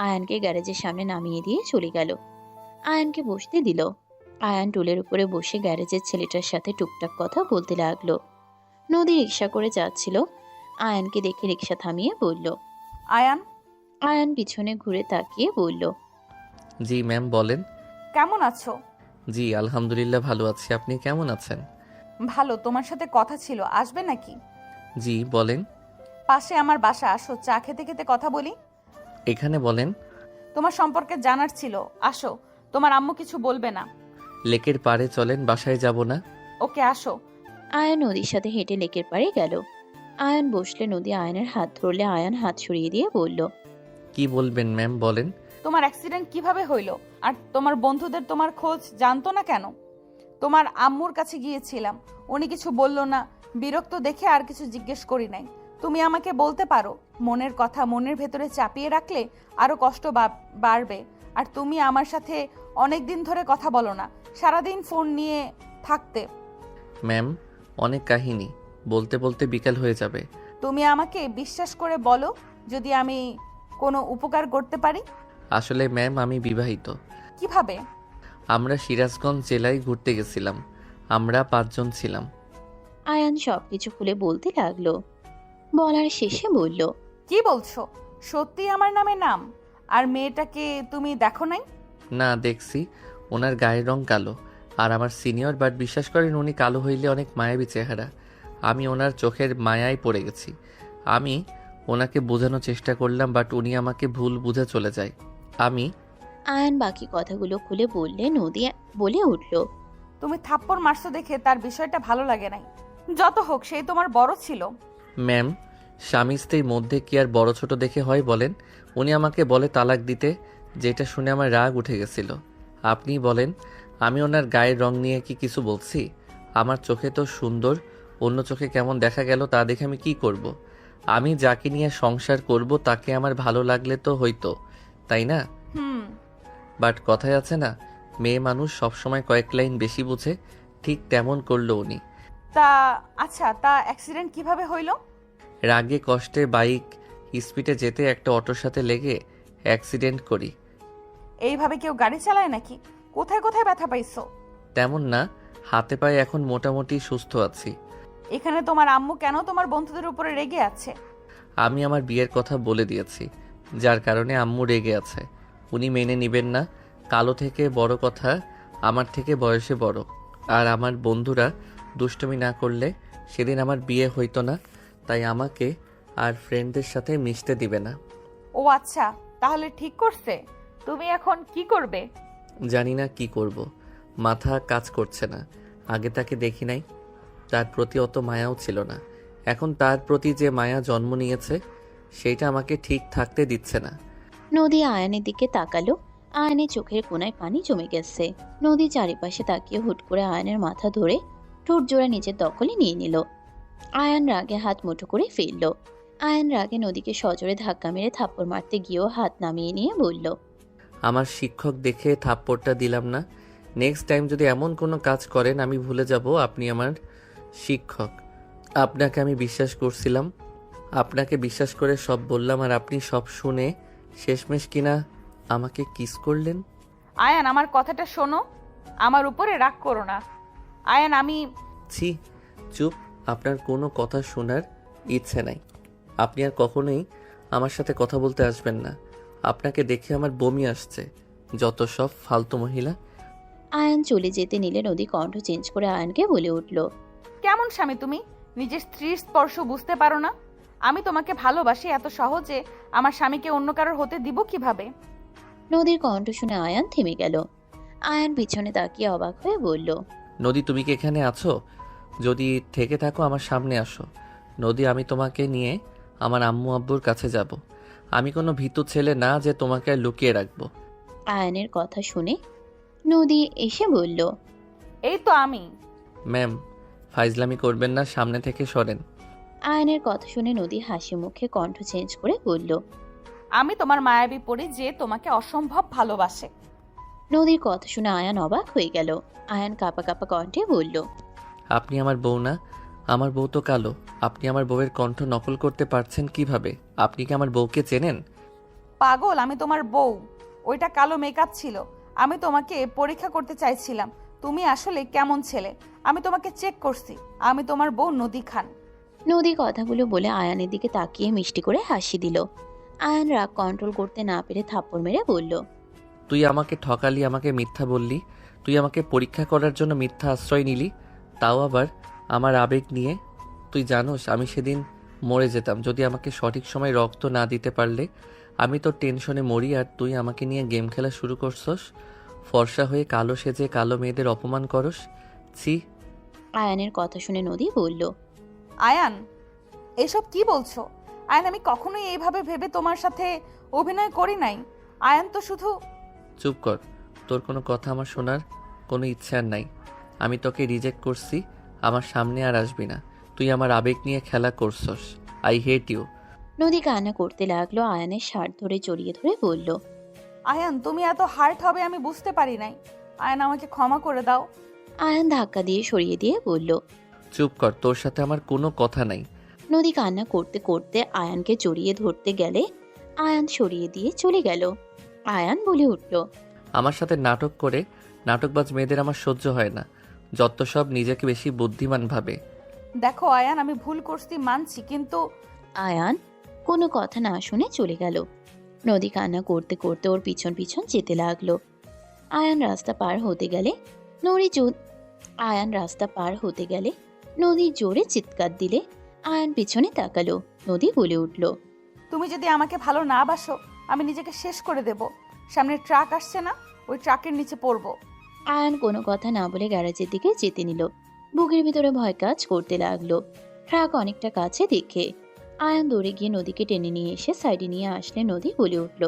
আয়ানকে গ্যারেজের সামনে নামিয়ে দিয়ে চলে গেল। আয়ানকে বসতে দিল। আয়ান টুলের উপরে বসে গ্যারেজের ছেলেটার সাথে টুকটাক কথা বলতে লাগলো। নদী রিক্সা করে যাচ্ছিল। আয়ানকে দেখে রিক্সা থামিয়ে বলল, আয়ান। আয়ান পিছনে ঘুরে তাকিয়ে বলল, জি ম্যাম বলেন। কেমন আছো? জি আলহামদুলিল্লাহ ভালো আছি, আপনি কেমন আছেন? ভালো। তোমার সাথে কথা ছিল, আসবে নাকি? জি বলেন। পাশে আমার বাসা, আসো, চা খেতে খেতে কথা বলি। এখানে বলেন। তোমার সম্পর্কে জানার ছিল, আসো। তোমার আম্মু কিছু বলবে না। লেকের পাড়ে চলেন, বাসায় যাব না। ওকে, আসো। আয়ান নদীর সাথে হেঁটে লেকের পাড়ে গেল। আয়ান বসলে নদী আয়ানের হাত ধরলে আয়ান হাত সরিয়ে দিয়ে বলল, কি বলবেন ম্যাম বলেন। তোমার অ্যাক্সিডেন্ট কিভাবে হইলো? আর তোমার বন্ধুদের তোমার খোঁজ জানতো না কেন? তোমার আম্মুর কাছে গিয়েছিলাম, উনি কিছু বলল না। বিরক্ত দেখে আর কিছু জিজ্ঞেস করি নাই। তুমি আমাকে বলতে পারো, মনের কথা মনের ভেতরে চাপিয়ে রাখলে আরো কষ্ট বাড়বে। আর তুমি আমার সাথে অনেক দিন ধরে কথা বলো না, সারাদিন ফোন নিয়ে থাকতে। ম্যাম, অনেক কাহিনী বলতে বলতে বিকাল হয়ে যাবে। তুমি আমাকে বিশ্বাস করে বলো যদি আমি কোনো উপকার করতে পারি। আসলে ম্যাম, আমি বিবাহিত। কিভাবে? আমরা সিরাজগঞ্জ জেলায় ঘুরতে গেছিলাম। আমরা 5 জন ছিলাম। আয়ান সবকিছু খুলে বলতে লাগলো। বলার শেষে বলল, কি বলছো? সত্যি আমার নামে নাম? আর মেয়েটাকে তুমি দেখো নাই? না, দেখছি। ওনার গায়ের রং কালো। আর আমার সিনিয়র, বাট বিশ্বাস করেন উনি কালো হইলে অনেক মায়াবী চেহারা। আমি ওনার চোখের মায়ায় পড়ে গেছি। আমি ওনাকে বোঝানোর চেষ্টা করলাম, বাট উনি আমাকে ভুল বুঝে চলে যায়। আমি আয়ান বাকি কথাগুলো খুলে বললে নদী বলে উঠল, তুমি থাপ্পড় মারছো দেখে তার বিষয়টা ভালো লাগে নাই। যত হোক, সেই তোমার বড় ছিল। ম্যাম, স্বামী স্ত্রীর মধ্যে কি আর বড় ছোট দেখে হয় বলেন? উনি আমাকে বলে তালাক দিতে, যেটা শুনে আমার রাগ উঠে গেছিল। আপনি বলেন, আমি ওনার গায়ের রং নিয়ে কি কিছু বলছি? আমার চোখে তো সুন্দর, অন্য চোখে কেমন দেখা গেল তা দেখে আমি কি করব? আমি যাকে নিয়ে সংসার করব তাকে আমার ভালো লাগলে তো হইতো, তাই না? বাট কথায় আছে না, মেয়ে মানুষ সবসময় কয়েক লাইন বেশি বুঝে, ঠিক তেমন করলো উনি। তা আচ্ছা, তা অ্যাক্সিডেন্ট কিভাবে হইল? রাগে কষ্টে বাইক স্পিডে যেতে একটা অটোর সাথে লেগে অ্যাক্সিডেন্ট করি। এইভাবে কেউ গাড়ি চালায় নাকি? কোথায় কোথায় ব্যথা পাইছো? তেমন না, হাতে পায়ে এখন মোটামুটি সুস্থ আছি। এখানে তোমার আম্মু কেন তোমার বন্ধুদের উপরে রেগে আছে? আমি আমার বিয়ের কথা বলে দিয়েছি, যার কারণে আম্মু রেগে আছে। উনি মেনে নিবেন না। কালো থেকে বড় কথা, আমার থেকে বয়সে বড়। আর আমার বন্ধুরা দুষ্টুমি না করলে সেদিন আমার বিয়ে হইতো না, তাই আমাকে আর ফ্রেন্ডদের সাথে মিশতে দিবে না। ও আচ্ছা, তাহলে ঠিক করছে। তুমি এখন কি করবে? জানি না কি করব, মাথা কাজ করছে না। আগে তাকে দেখি নাই, তার প্রতি অত মায়াও ছিল না। এখন তার প্রতি যে মায়া জন্ম নিয়েছে, সেইটা আমাকে ঠিক থাকতে দিচ্ছে না। নদী আয়ানের দিকে তাকালো। আয়ানের চোখের কোনায় পানি জমে গেছে। নদী চারিপাশে তাকিয়ে হুট করে আয়ানের মাথা ধরে ঠোঁট জোড়া নিজের দখলে নিয়ে নিল। আয়ান রাগে হাত মুঠো করে ফেলল। আয়ান রাগে নদীকে সজোরে ধাক্কা মেরে থাপ্পড় মারতে গিয়েও হাত নামিয়ে নিয়ে বলল, আমার শিক্ষক দেখে থাপ্পড়টা দিলাম না। নেক্সট টাইম যদি এমন কোনো কাজ করেন, আমি ভুলে যাব আপনি আমার শিক্ষক। আপনাকে আমি বিশ্বাস করছিলাম, আপনাকে বিশ্বাস করে সব বললাম, আর আপনি সব শুনে শেষমেশ কিনা আমাকে কিস করলেন। আয়ান, আমার কথাটা শোনো, আমার উপরে রাগ করো না। আয়ান, আমি ছি, চুপ। আপনার কোনো কথা শোনার ইচ্ছে নাই। আপনি আর কখনোই আমার সাথে কথা বলতে আসবেন না। আপনাকে দেখে আমার বমি আসছে। যত সব ফালতু মহিলা। আয়ান চলে যেতে নিলে নদী কণ্ঠ চেঞ্জ করে আয়ানকে বলে উঠল, কেমন স্বামী তুমি? নিজের স্ত্রীর স্পর্শ বুঝতে পারো না? আমি তোমাকে ভালোবাসি, এত সহজে আমার স্বামীকে অন্য কারোর হতে দিব কিভাবে? নদীর কণ্ঠ শুনে আয়ান থেমে গেল। আয়ান পিছনে তাকিয়ে অবাক হয়ে বলল, নদী, তুমি কি এখানে আছো? যদি থেকে থাকো আমার সামনে আসো। নদী, আমি তোমাকে নিয়ে আমার আম্মু আব্বুর কাছে যাব। আমি কোনো ভীতু ছেলে না যে তোমাকে আর লুকিয়ে রাখবো। আয়ানের কথা শুনে নদী এসে বলল, এই তো আমি। ম্যাম, ফাইজলামি করবেন না, সামনে থেকে সরেন। আয়ানের কথা শুনে নদী হাসি মুখে কণ্ঠ চেঞ্জ করে বলল, আমি তোমার মায়াবী পড়ি যে তোমাকে অসম্ভব ভালোবাসে। নদীর কথা শুনে আয়ান অবাক হয়ে গেল। আয়ান কাঁপা কাঁপা কণ্ঠে বলল, আপনি আমার বউ না? আমার বউ তো কালো। আপনি আমার বউয়ের কণ্ঠ নকল করতে পারছেন কিভাবে? আপনি কি আমার বউকে চেনেন? পাগল, আমি তোমার বউ। ওইটা কালো মেকআপ ছিল। আমি তোমাকে পরীক্ষা করতে চাইছিলাম তুমি আসলে কেমন ছেলে। আমি তোমাকে চেক করছি। আমি তোমার বউ নদী খান। নদী কথাগুলো বলে আয়ানের দিকে তাকিয়ে মিষ্টি করে হাসি দিল। আয়ান রাগ কন্ট্রোল করতে না পেরে থাপ্পড় মেরে বলল, তুই আমাকে ঠকালি, আমাকে মিথ্যা বললি। তুই আমাকে পরীক্ষা করার জন্য মিথ্যা আশ্রয় নিলি, তাও আবার আমার আবেগ নিয়ে। তুই জানোস আমি সেদিন মরে যেতাম যদি আমাকে সঠিক সময় রক্ত না দিতে পারলে। আমি তো টেনশনে মরি, আর তুই আমাকে নিয়ে গেম খেলা শুরু করছস। ফর্সা হয়ে কালো সেজে কালো মেয়েদের অপমান করস। ছি। আয়ানের কথা শুনে নদী বলল, আয়ান, এসব কি বলছো? আয়ান, আমি কখনোই এইভাবে ভেবে তোমার সাথে অভিনয় করি নাই। আয়ান তো শুধু। চুপ কর, তোর কোনো কথা আমার শোনার কোনো ইচ্ছা আর নাই। আমি তোকে রিজেক্ট করছি, আমার সামনে আর আসবি না। তুই আমার আবেগ নিয়ে খেলা করছস। I hate you. নদী কান্না করতে লাগলো। আয়ানের শার্ট ধরে জড়িয়ে ধরে বলল, আয়ান তুমি এত হার্ট হবে আমি বুঝতে পারি নাই। আয়ান আমাকে ক্ষমা করে দাও। আয়ান ধাক্কা দিয়ে সরিয়ে দিয়ে বলল। চুপ কর, তোর সাথে আমার কোনো কথা নাই। নদী কান্না করতে করতে আয়ানকে জড়িয়ে ধরতে গেলে আয়ান সরিয়ে দিয়ে চলে গেল। আয়ান বলে উঠল। আমার সাথে নাটক করে নাটকবাজ মেয়েদের আমার সহ্য হয় না। যত সব নিজেকে বেশি বুদ্ধিমান ভাবে। দেখো আয়ান আমি ভুল করছি মানছি, কিন্তু আয়ান কোনো কথা না শুনে চলে গেল। নদী কান্না করতে করতে ওর পিছন পিছন যেতে লাগলো। আয়ান রাস্তা পার হতে গেলে নদী জোরে চিৎকার দিলে আয়ান পিছনে তাকালো। নদী বলে উঠল। তুমি যদি আমাকে ভালো না বাসো আমি নিজেকে শেষ করে দেব। সামনে ট্রাক আসছে না, ওই ট্রাকের নিচে পড়বো। আয়ান কোনো কথা না বলে গ্যারেজের দিকে যেতে নিল। বুকের ভিতরে ভয় কাজ করতে লাগলো। ট্রাক অনেকটা কাছে দেখে আয়ান দৌড়ে গিয়ে নদীকে টেনে নিয়ে এসে সাইডে নিয়ে আসলে নদী বলে উঠল।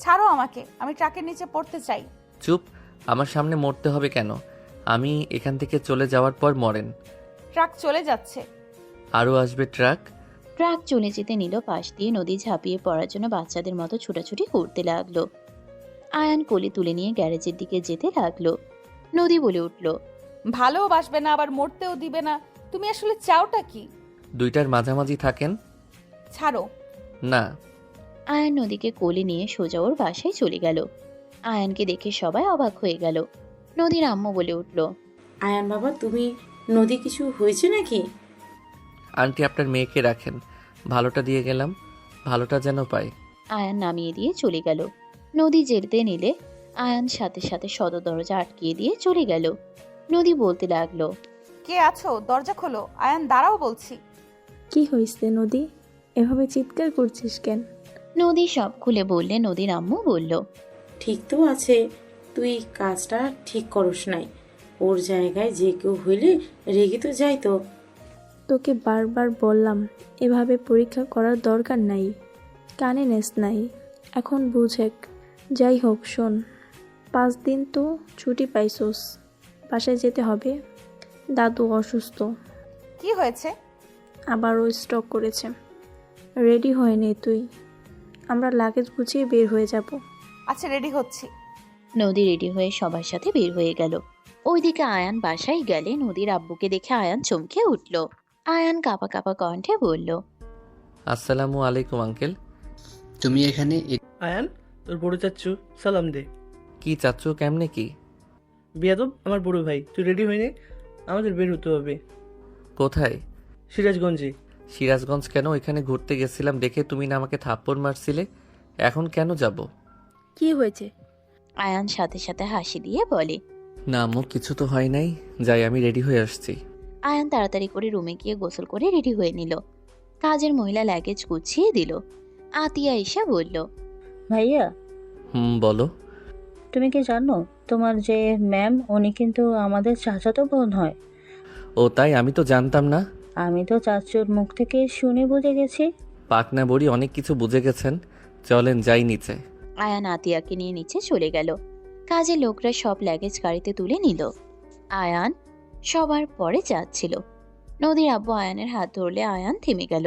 ছাড়ো আমাকে, আমি ট্রাকের নিচে পড়তে চাই। চুপ, আমার সামনে মরতে হবে কেন? আমি এখান থেকে চলে যাওয়ার পর মরেন। ট্রাক চলে যাচ্ছে। আরও আসবে ট্রাক। ট্রাক চলে যেতে নিল পাশ দিয়ে। নদী ঝাঁপিয়ে পড়ার জন্য বাচ্চাদের মতো ছুটাছুটি করতে লাগলো। আয়ান কোলে তুলে নিয়ে গ্যারেজের দিকে যেতে লাগলো। নদী বলে উঠল। ভালোবাসবে না আবার মরতেও দিবে না, তুমি আসলে চাওটা কি? দুইটার মাঝামাঝি থাকেন। ছাড়ো। না। আয়ান নদীকে কোলে নিয়ে সোজা ওর বাসায় চলে গেল। আয়ানকে দেখে সবাই অবাক হয়ে গেল। নদীর আম্মু বলে উঠল। আয়ান বাবা, তুমি নদী কিছু হয়েছে নাকি? আন্টি আপনার মেয়েকে রাখেন, ভালোটা দিয়ে গেলাম, ভালোটা যেন পায়। আয়ান নামিয়ে দিয়ে চলে গেল। নদী যেতে নিলে আয়ান সাথে সাথে সদর দরজা আটকিয়ে দিয়ে চলে গেল। নদী বলতে লাগলো। কে আছো? দরজা খোলো। আয়ান দাঁড়াও বলছি। কি হয়েছে নদী, এভাবে চিৎকার করছিস কেন? নদী সব খুলে বললে। নদীর আম্মু বলল। ঠিক তো আছে, তুই কাজটা ঠিক করস নাই। ওর জায়গায় যে কেউ হইলে রেগে তো যাই তো। তোকে বারবার বললাম এভাবে পরীক্ষা করার দরকার নাই, কানে নেস নাই, এখন বুঝেক। যাই হোক শোন, 5 দিন তো ছুটি পাইছোস, বাসায় যেতে হবে। দাদু অসুস্থ, কি হয়েছে? আবারও স্ট্রোক করেছে। রেডি হয়ে নে তুই, আমরা লাগেজ গুছিয়ে বের হয়ে যাব। আচ্ছা রেডি হচ্ছি। নদী রেডি হয়ে সবার সাথে বের হয়ে গেল। ওইদিকে আয়ান বাসায় গেলে নদীর আব্বুকে দেখে আয়ান চমকে উঠল। আয়ান কাঁপা কাঁপা কণ্ঠে বলল। আসসালামু আলাইকুম আঙ্কেল। তুমি এখানে আয়ান, তোর বড় চাচ্ছু সালাম দে। কি চাচ্ছু? কেমনে কি? বিয়াদব আমার বড় ভাই, তুই রেডি হয়ে নে, আমাদের বের হতে হবে। কোথায়? সিরাজগঞ্জে। সিরাজগঞ্জ কেন? এখানে ঘুরতে গেছিলাম দেখে তুমি না আমাকে থাপ্পড় মারছিলে, এখন কেন যাব? কি হয়েছে? আয়ান সাথে সাথে হাসি দিয়ে বলে। না আম্মু, কিছু তো হয় নাই, যাই আমি রেডি হয়ে আসছি। আয়ান তাড়াতাড়ি করে রুমে গিয়ে গোসল করে রেডি হয়ে নিল। কাজের মহিলা লাগেজ গুছিয়ে দিল। আতিয়া এসে বলল। ভাইয়া, বলো। তুমি কি জানো তোমার যে ম্যাম, উনি কিন্তু আমাদের চাচাতো বোন হয়। ও তাই? আমি তো জানতাম না। আমি তো চাচুর মুখ থেকে শুনে বুঝে গেছি। পাকনা বড়ি অনেক কিছু বুঝে গেছেন, চলেন যাই নিচে। আয়ান আতিয়াকে নিয়ে নিচে চলে গেল। কাজের লোকরা সব লাগেজ গাড়িতে তুলে নিল। আয়ান সবার পরে যাচ্ছিল। নদীর আব্বু আয়ানের হাত ধরলে আয়ান থেমে গেল।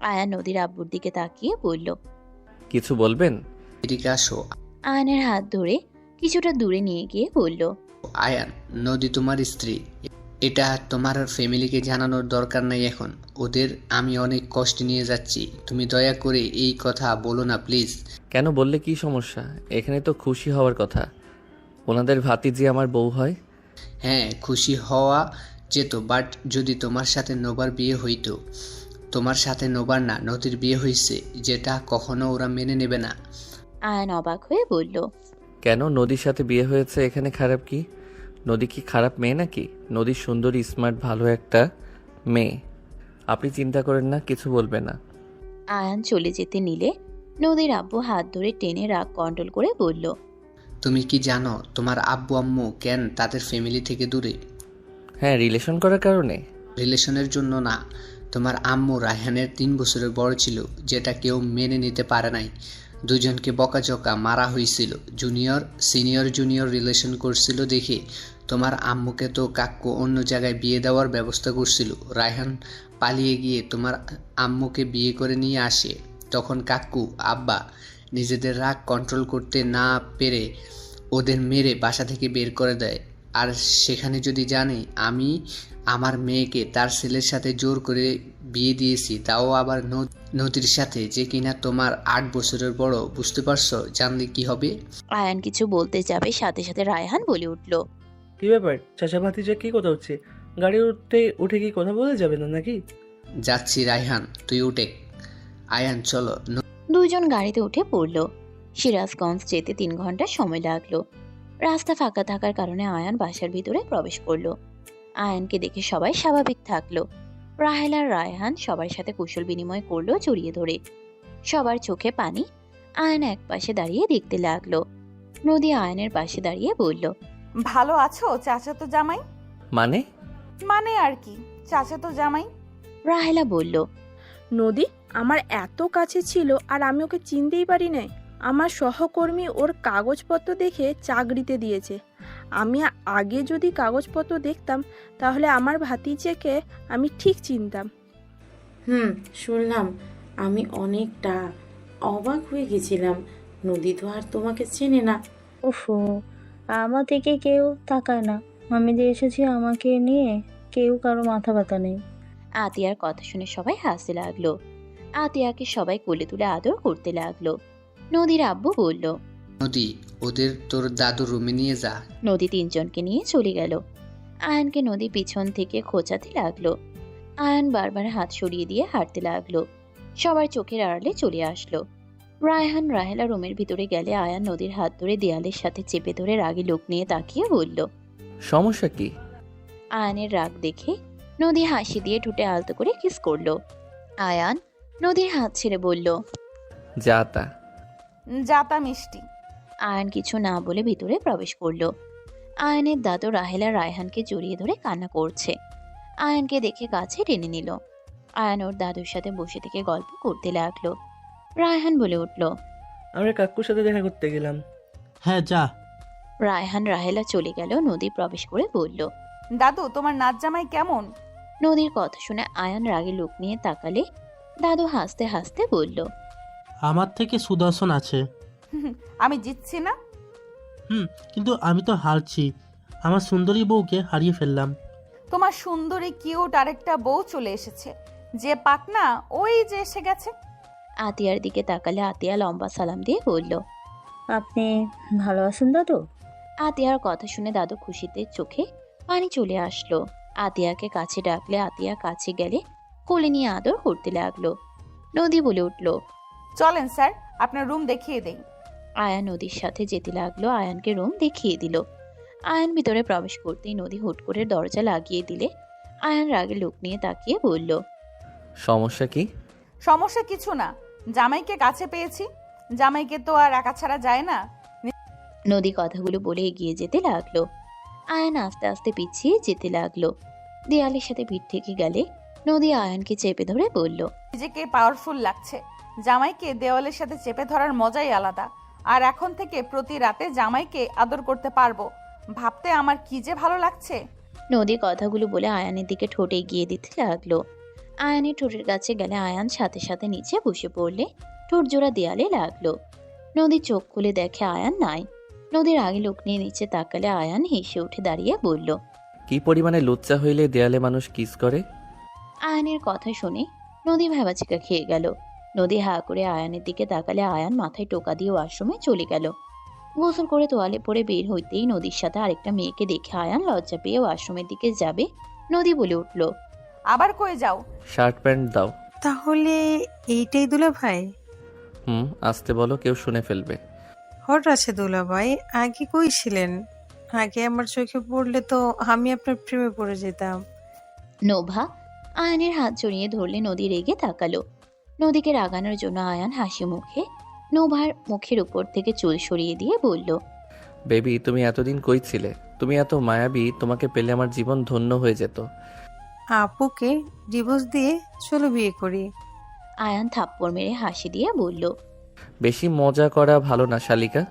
আয়ান নদীর আব্বুর দিকে তাকিয়ে বলল। কিছু বলবেন? এদিকে আসো। আয়ানের হাত ধরে কিছুটা দূরে নিয়ে গিয়ে বলল। আয়ান, নদী তোমার স্ত্রী, এটা তোমার ফ্যামিলিকে জানানোর দরকার নাই এখন। ওদের আমি অনেক কষ্ট নিয়ে যাচ্ছি, তুমি দয়া করে এই কথা বলো না প্লিজ। কেন? বললে কি সমস্যা? এখানে তো খুশি হওয়ার কথা, ওনাদের ভাতিজি আমার বউ হয়। হ্যাঁ, খুশি হওয়া যেত, বাট যদি তোমার সাথে নোবার বিয়ে হইতো। তোমার সাথে নোবার না, নদীর বিয়ে হয়েছে, যেটা কখনো ওরা মেনে নেবে না। আয়ান অবাক হয়ে বলল। কেন? নদীর সাথে বিয়ে হয়েছে, এখানে খারাপ কি? নদী কি খারাপ মেয়ে নাকি? নদী সুন্দরী, স্মার্ট, ভালো একটা মেয়ে। আপনি চিন্তা করেন না, কিছু বলবে না। আয়ান চলে যেতে নিলে নদীর আব্বু হাত ধরে টেনে রাগ কন্ট্রোল করে বলল। তুমি কি জানো তোমার আব্বু আম্মু কেন তাদের ফ্যামিলি থেকে দূরে? হ্যাঁ, রিলেশন করার কারণে। রিলেশনের জন্য না, তোমার আম্মু রায়হানের 3 বছরের বড় ছিল, যেটা কেউ মেনে নিতে পারে নাই। দুজনকে বকাঝকা মারা হয়েছিল। জুনিয়র রিলেশন করছিল দেখে তোমার আম্মুকে তো কাকু অন্য জায়গায় বিয়ে দেওয়ার ব্যবস্থা করছিল। রায়হান পালিয়ে গিয়ে তোমার আম্মুকে বিয়ে করে নিয়ে আসে। তখন কাকু আব্বা নিজেদের রাগ কন্ট্রোল করতে না পেরে ওদের মেরে বাসা থেকে বের করে দেয়। আর সেখানে যদি জানে আমি আমার মেয়েকে তার ছেলের সাথে জোর করে বিয়ে দিয়েছি, তাও আবার নদীর সাথে, যে কিনা তোমার 8 বছরের বড়, বুঝতে পারছো? জানলে কি হবে? আয়ান কিছু বলতে যাবে, সাথে সাথে রায়হান বলে উঠল, কি ব্যাপার চাচা ভাতিজা, কি কথা হচ্ছে? গাড়ি উঠে কি কথা বলে যাবে না নাকি? যাচ্ছি রায়হান, তুই উঠে। আয়ান চলো। দুইজন গাড়িতে উঠে পড়ল। সিরাজগঞ্জ যেতে 3 ঘন্টা সময় লাগলো। রাস্তা ফাঁকা থাকার কারণে আয়ান বাসার ভিতরে প্রবেশ করলো। আয়ানকে দেখে সবাই স্বাভাবিক থাকলো। রাহেল আর রায়হান সবার সাথে কুশল বিনিময় করলো জড়িয়ে ধরে। সবার চোখে পানি। আয়ান এক পাশে দাঁড়িয়ে দেখতে লাগলো। নদী আয়ানের পাশে দাঁড়িয়ে বলল, ভালো আছো চাচাতো জামাই? মানে? মানে আর কি, চাচাতো জামাই। রাহেলা বলল, নদী আমার এত কাছে ছিল আর আমি ওকে চিনতেই পারি নাই। আমার সহকর্মী ওর কাগজপত্র দেখে চাকরিতে দিয়েছে। আমি আগে যদি কাগজপত্র দেখতাম তাহলে আমার ভাতিজাকে আমি ঠিক চিনতাম। শুনলাম। আমি অনেকটা অবাক হয়ে গেছিলাম। নদী তো আর তোমাকে চেনে না। ওফো, আমার দিকে কেউ তাকায় না। আমি যে এসেছি আমাকে নিয়ে কেউ কারো মাথা ব্যথা নেই। আতিয়ার কথা শুনে সবাই হাসতে লাগলো। আতিয়াকে সবাই কোলে তুলে আদর করতে লাগলো। নদীর আব্বু বলল, নদী, ওদের তোর দাদুর রুমে নিয়ে যা। নদী 3 জনকে নিয়ে চলে গেল। আয়ানকে নদী পিছন থেকে খোঁচাতে লাগলো। আয়ান বারবার হাত সরিয়ে দিয়ে হাঁটতে লাগলো। সবার চোখের আড়ালে চলে আসলো। রায়হান রাহেলা রুমের ভিতরে গেলে আয়ান নদীর হাত ধরে দেয়ালের সাথে চেপে ধরে রাগী লোক নিয়ে তাকিয়ে বলল, সমস্যা কি? আয়ানের রাগ দেখে নদী হাসি দিয়ে ঠোঁটে আলতো করে কিস করলো। আয়ান নদীর হাত ছেড়ে বলল, যা তা। জাতা মিষ্টি। আয়ান কিছু না বলে ভিতরে প্রবেশ করলো। আয়ানের দাদু রাহেলা রায়হানকে জড়িয়ে ধরে কান্না করছে। আয়ানকে দেখে কাছে টেনে নিল। আয়ান ওর দাদুর সাথে বসে থেকে গল্প করতে লাগলো। রায়হান বলে উঠল, আমরা কাকুর সাথে দেখা করতে গেলাম। হ্যাঁ যা। রায়হান রাহেলা চলে গেল। নদী প্রবেশ করে বলল, দাদু তোমার নাচ জামাই কেমন? নদীর কথা শুনে আয়ান রাগে লোক নিয়ে তাকালে দাদু হাসতে হাসতে বলল, আমার থেকে সুদর্শন আছে। আমি জিতছি না। কিন্তু আমি তো হারছি। আমার সুন্দরী বউকে হারিয়ে ফেললাম। তোমার সুন্দরী কিউট আরেকটা বউ চলে এসেছে। যে পাক না ওই যে এসে গেছে। আতিয়ার দিকে তাকালে আতিয়া লম্বা সালাম দিয়ে বলল, আপনি ভালো আছেন দাদু? আতিয়ার কথা শুনে দাদু খুশিতে চোখে পানি চলে আসলো। আতিয়াকে কাছে ডাকলে আতিয়া কাছে গেলে কোলে নিয়ে আদর করতে লাগলো। নদী বলে উঠল, চলেন স্যার, আপনার রুম দেখিয়ে দেই। আয়ান নদীর সাথে যেতে লাগলো। আয়ানকে রুম দেখিয়ে দিল। আয়ান ভিতরে প্রবেশ করতেই নদী হুট করে দরজা লাগিয়ে দিলে আয়ান রাগে লোক নিয়ে তাকিয়ে বলল, সমস্যা কি? সমস্যা কিছু না, জামাইকে কাছে পেয়েছি। জামাইকে তো আর একা ছাড়া যায় না। নদী কথাগুলো বলে এগিয়ে যেতে লাগলো। আয়ান আস্তে আস্তে পিছিয়ে যেতে লাগলো। দেয়ালের সাথে পিঠ থেকে গেলে নদী আয়ানকে চেপে ধরে বলল, নিজেকে পাওয়ারফুল লাগছে। জামাইকে দেওয়ালের সাথে চেপে ধরার মজাই আলাদা। আর এখন থেকে প্রতি রাতে জামাইকে আদর করতে পারবো। ভাবতে আমার কি যে ভালো লাগছে। নদী কথাগুলো বলে আয়ানের দিকে ঠোঁট এগিয়ে দিতে লাগলো। আয়ানের ঠোঁটের কাছে গেলে আয়ান সাথে সাথে নিচে বসে পড়লে ঠোঁট জোড়া দেয়ালে লাগলো। নদী চোখ খুলে দেখে আয়ান নাই। নদীর আগে লোক নিয়ে নিচে তাকালে আয়ান হেসে উঠে দাঁড়িয়ে বলল, কি পরিমাণে লুচ্চা হইলে দেয়ালে মানুষ কিস করে? আয়ানের কথা শুনে নদী ভেবাচিকা খেয়ে গেল। নদী হা করে আয়ানের দিকে তাকালে আয়ান মাথায় টোকা দিয়ে ওয়াশরুমে চলে গেল। গোসল করে তোয়ালে পরে বের হইতেই নদীর সাথে আরেকটা মেয়েকে দেখে আয়ান লজ্জা পেয়ে ওয়াশরুমের দিকে যাবে। নদী বলে উঠল, আবার কই যাও? শার্ট প্যান্ট দাও। তাহলে এইটাই দুলাভাই? আসতে বলো, কেউ শুনে ফেলবে। হট আছে দুলাভাই, আগে কই ছিলেন? আগে আমার চোখে পড়লে তো আমি আপনার প্রেমে পড়ে যেতাম। নোভা আয়ানের হাত জড়িয়ে ধরলে নদী রেগে তাকালো। নদীকে রাগানোর জন্য আয়ান হাসি মুখে নোভার মুখের উপর থেকে চুল সরিয়ে দিয়ে বলল, বেবি, তুমি এতদিন কই ছিলে? তুমি এত মায়াবী, তোমাকে পেলে আমার জীবন ধন্য হয়ে যেত। আপুকে ডিভোর্স দিয়ে চলো বিয়ে করি। আয়ান থাপ্পড় মেরে হাসি দিয়ে বলল, বেশি মজা করা ভালো না শালিকা।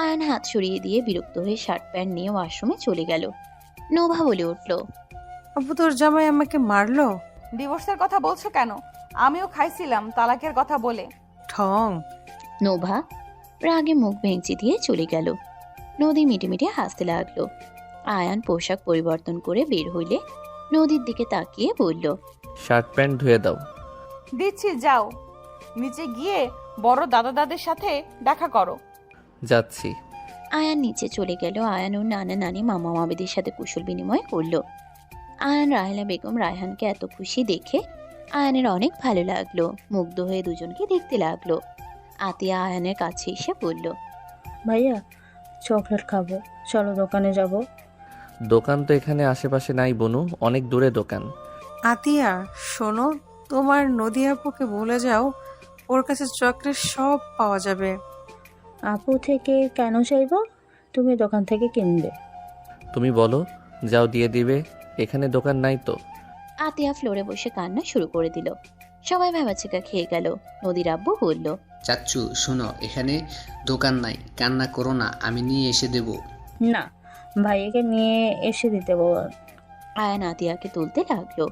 আয়ান হাত সরিয়ে দিয়ে বিরক্ত হয়ে শার্ট প্যান্ট নিয়ে ওয়াশরুমে চলে গেল। নোভা বলে উঠল, আপু তোর জামাই আমাকে মারলো। ডিভোর্সের কথা বলছো কেন? আমিও খাইছিলাম তালাকের কথা বলে। ঠং। নোভা রাগে মুখ ভেঙচি দিয়ে চলে গেল। নদী মিটিমিটি হাসতে লাগলো। আয়ান পোশাক পরিবর্তন করে বের হইলে নদীর দিকে তাকিয়ে বলল, শার্ট প্যান্ট ধুয়ে দাও। দিচ্ছি, যাও নিচে গিয়ে বড় দাদা দাদের সাথে দেখা করো। যাচ্ছি। আয়ান নিচে চলে গেল। আয়ান ওর নানা নানি মামা মামিদের সাথে কুশল বিনিময় করলো। আয়ান রাহেলা বেগম রায়হানকে এত খুশি দেখে আয়ানের অনেক ভালো লাগলো। মুগ্ধ হয়ে দুজনকে দেখতে লাগলো। আতিয়া আয়ানের কাছে এসে বলল, ভাইয়া চকলেট খাবো, চলো দোকানে যাব। দোকান তো এখানে আশেপাশে নাই বনু, অনেক দূরে দোকান। আতিয়া শোনো, তোমার নদী আপুকে বলে যাও, ওর কাছে চকলেট সব পাওয়া যাবে। আপু থেকে কেন চাইবো? তুমি দোকান থেকে কিনবে। তুমি বলো, যাও দিয়ে দিবে। এখানে দোকান নাই তো। আতিয়া ফ্লোরে বসে কান্না শুরু করে দিল। সবাই ভেবাচেকা খেয়ে গেল। নদীর আব্বু বলল, চাচ্চু শোনো, এখানে দোকান নাই, কান্না করো না, আমি নিয়ে এসে দেব। না, ভাইয়াকে নিয়ে এসে দিতে বল। আয়ান আতিয়াকে তুলতে লাগলো।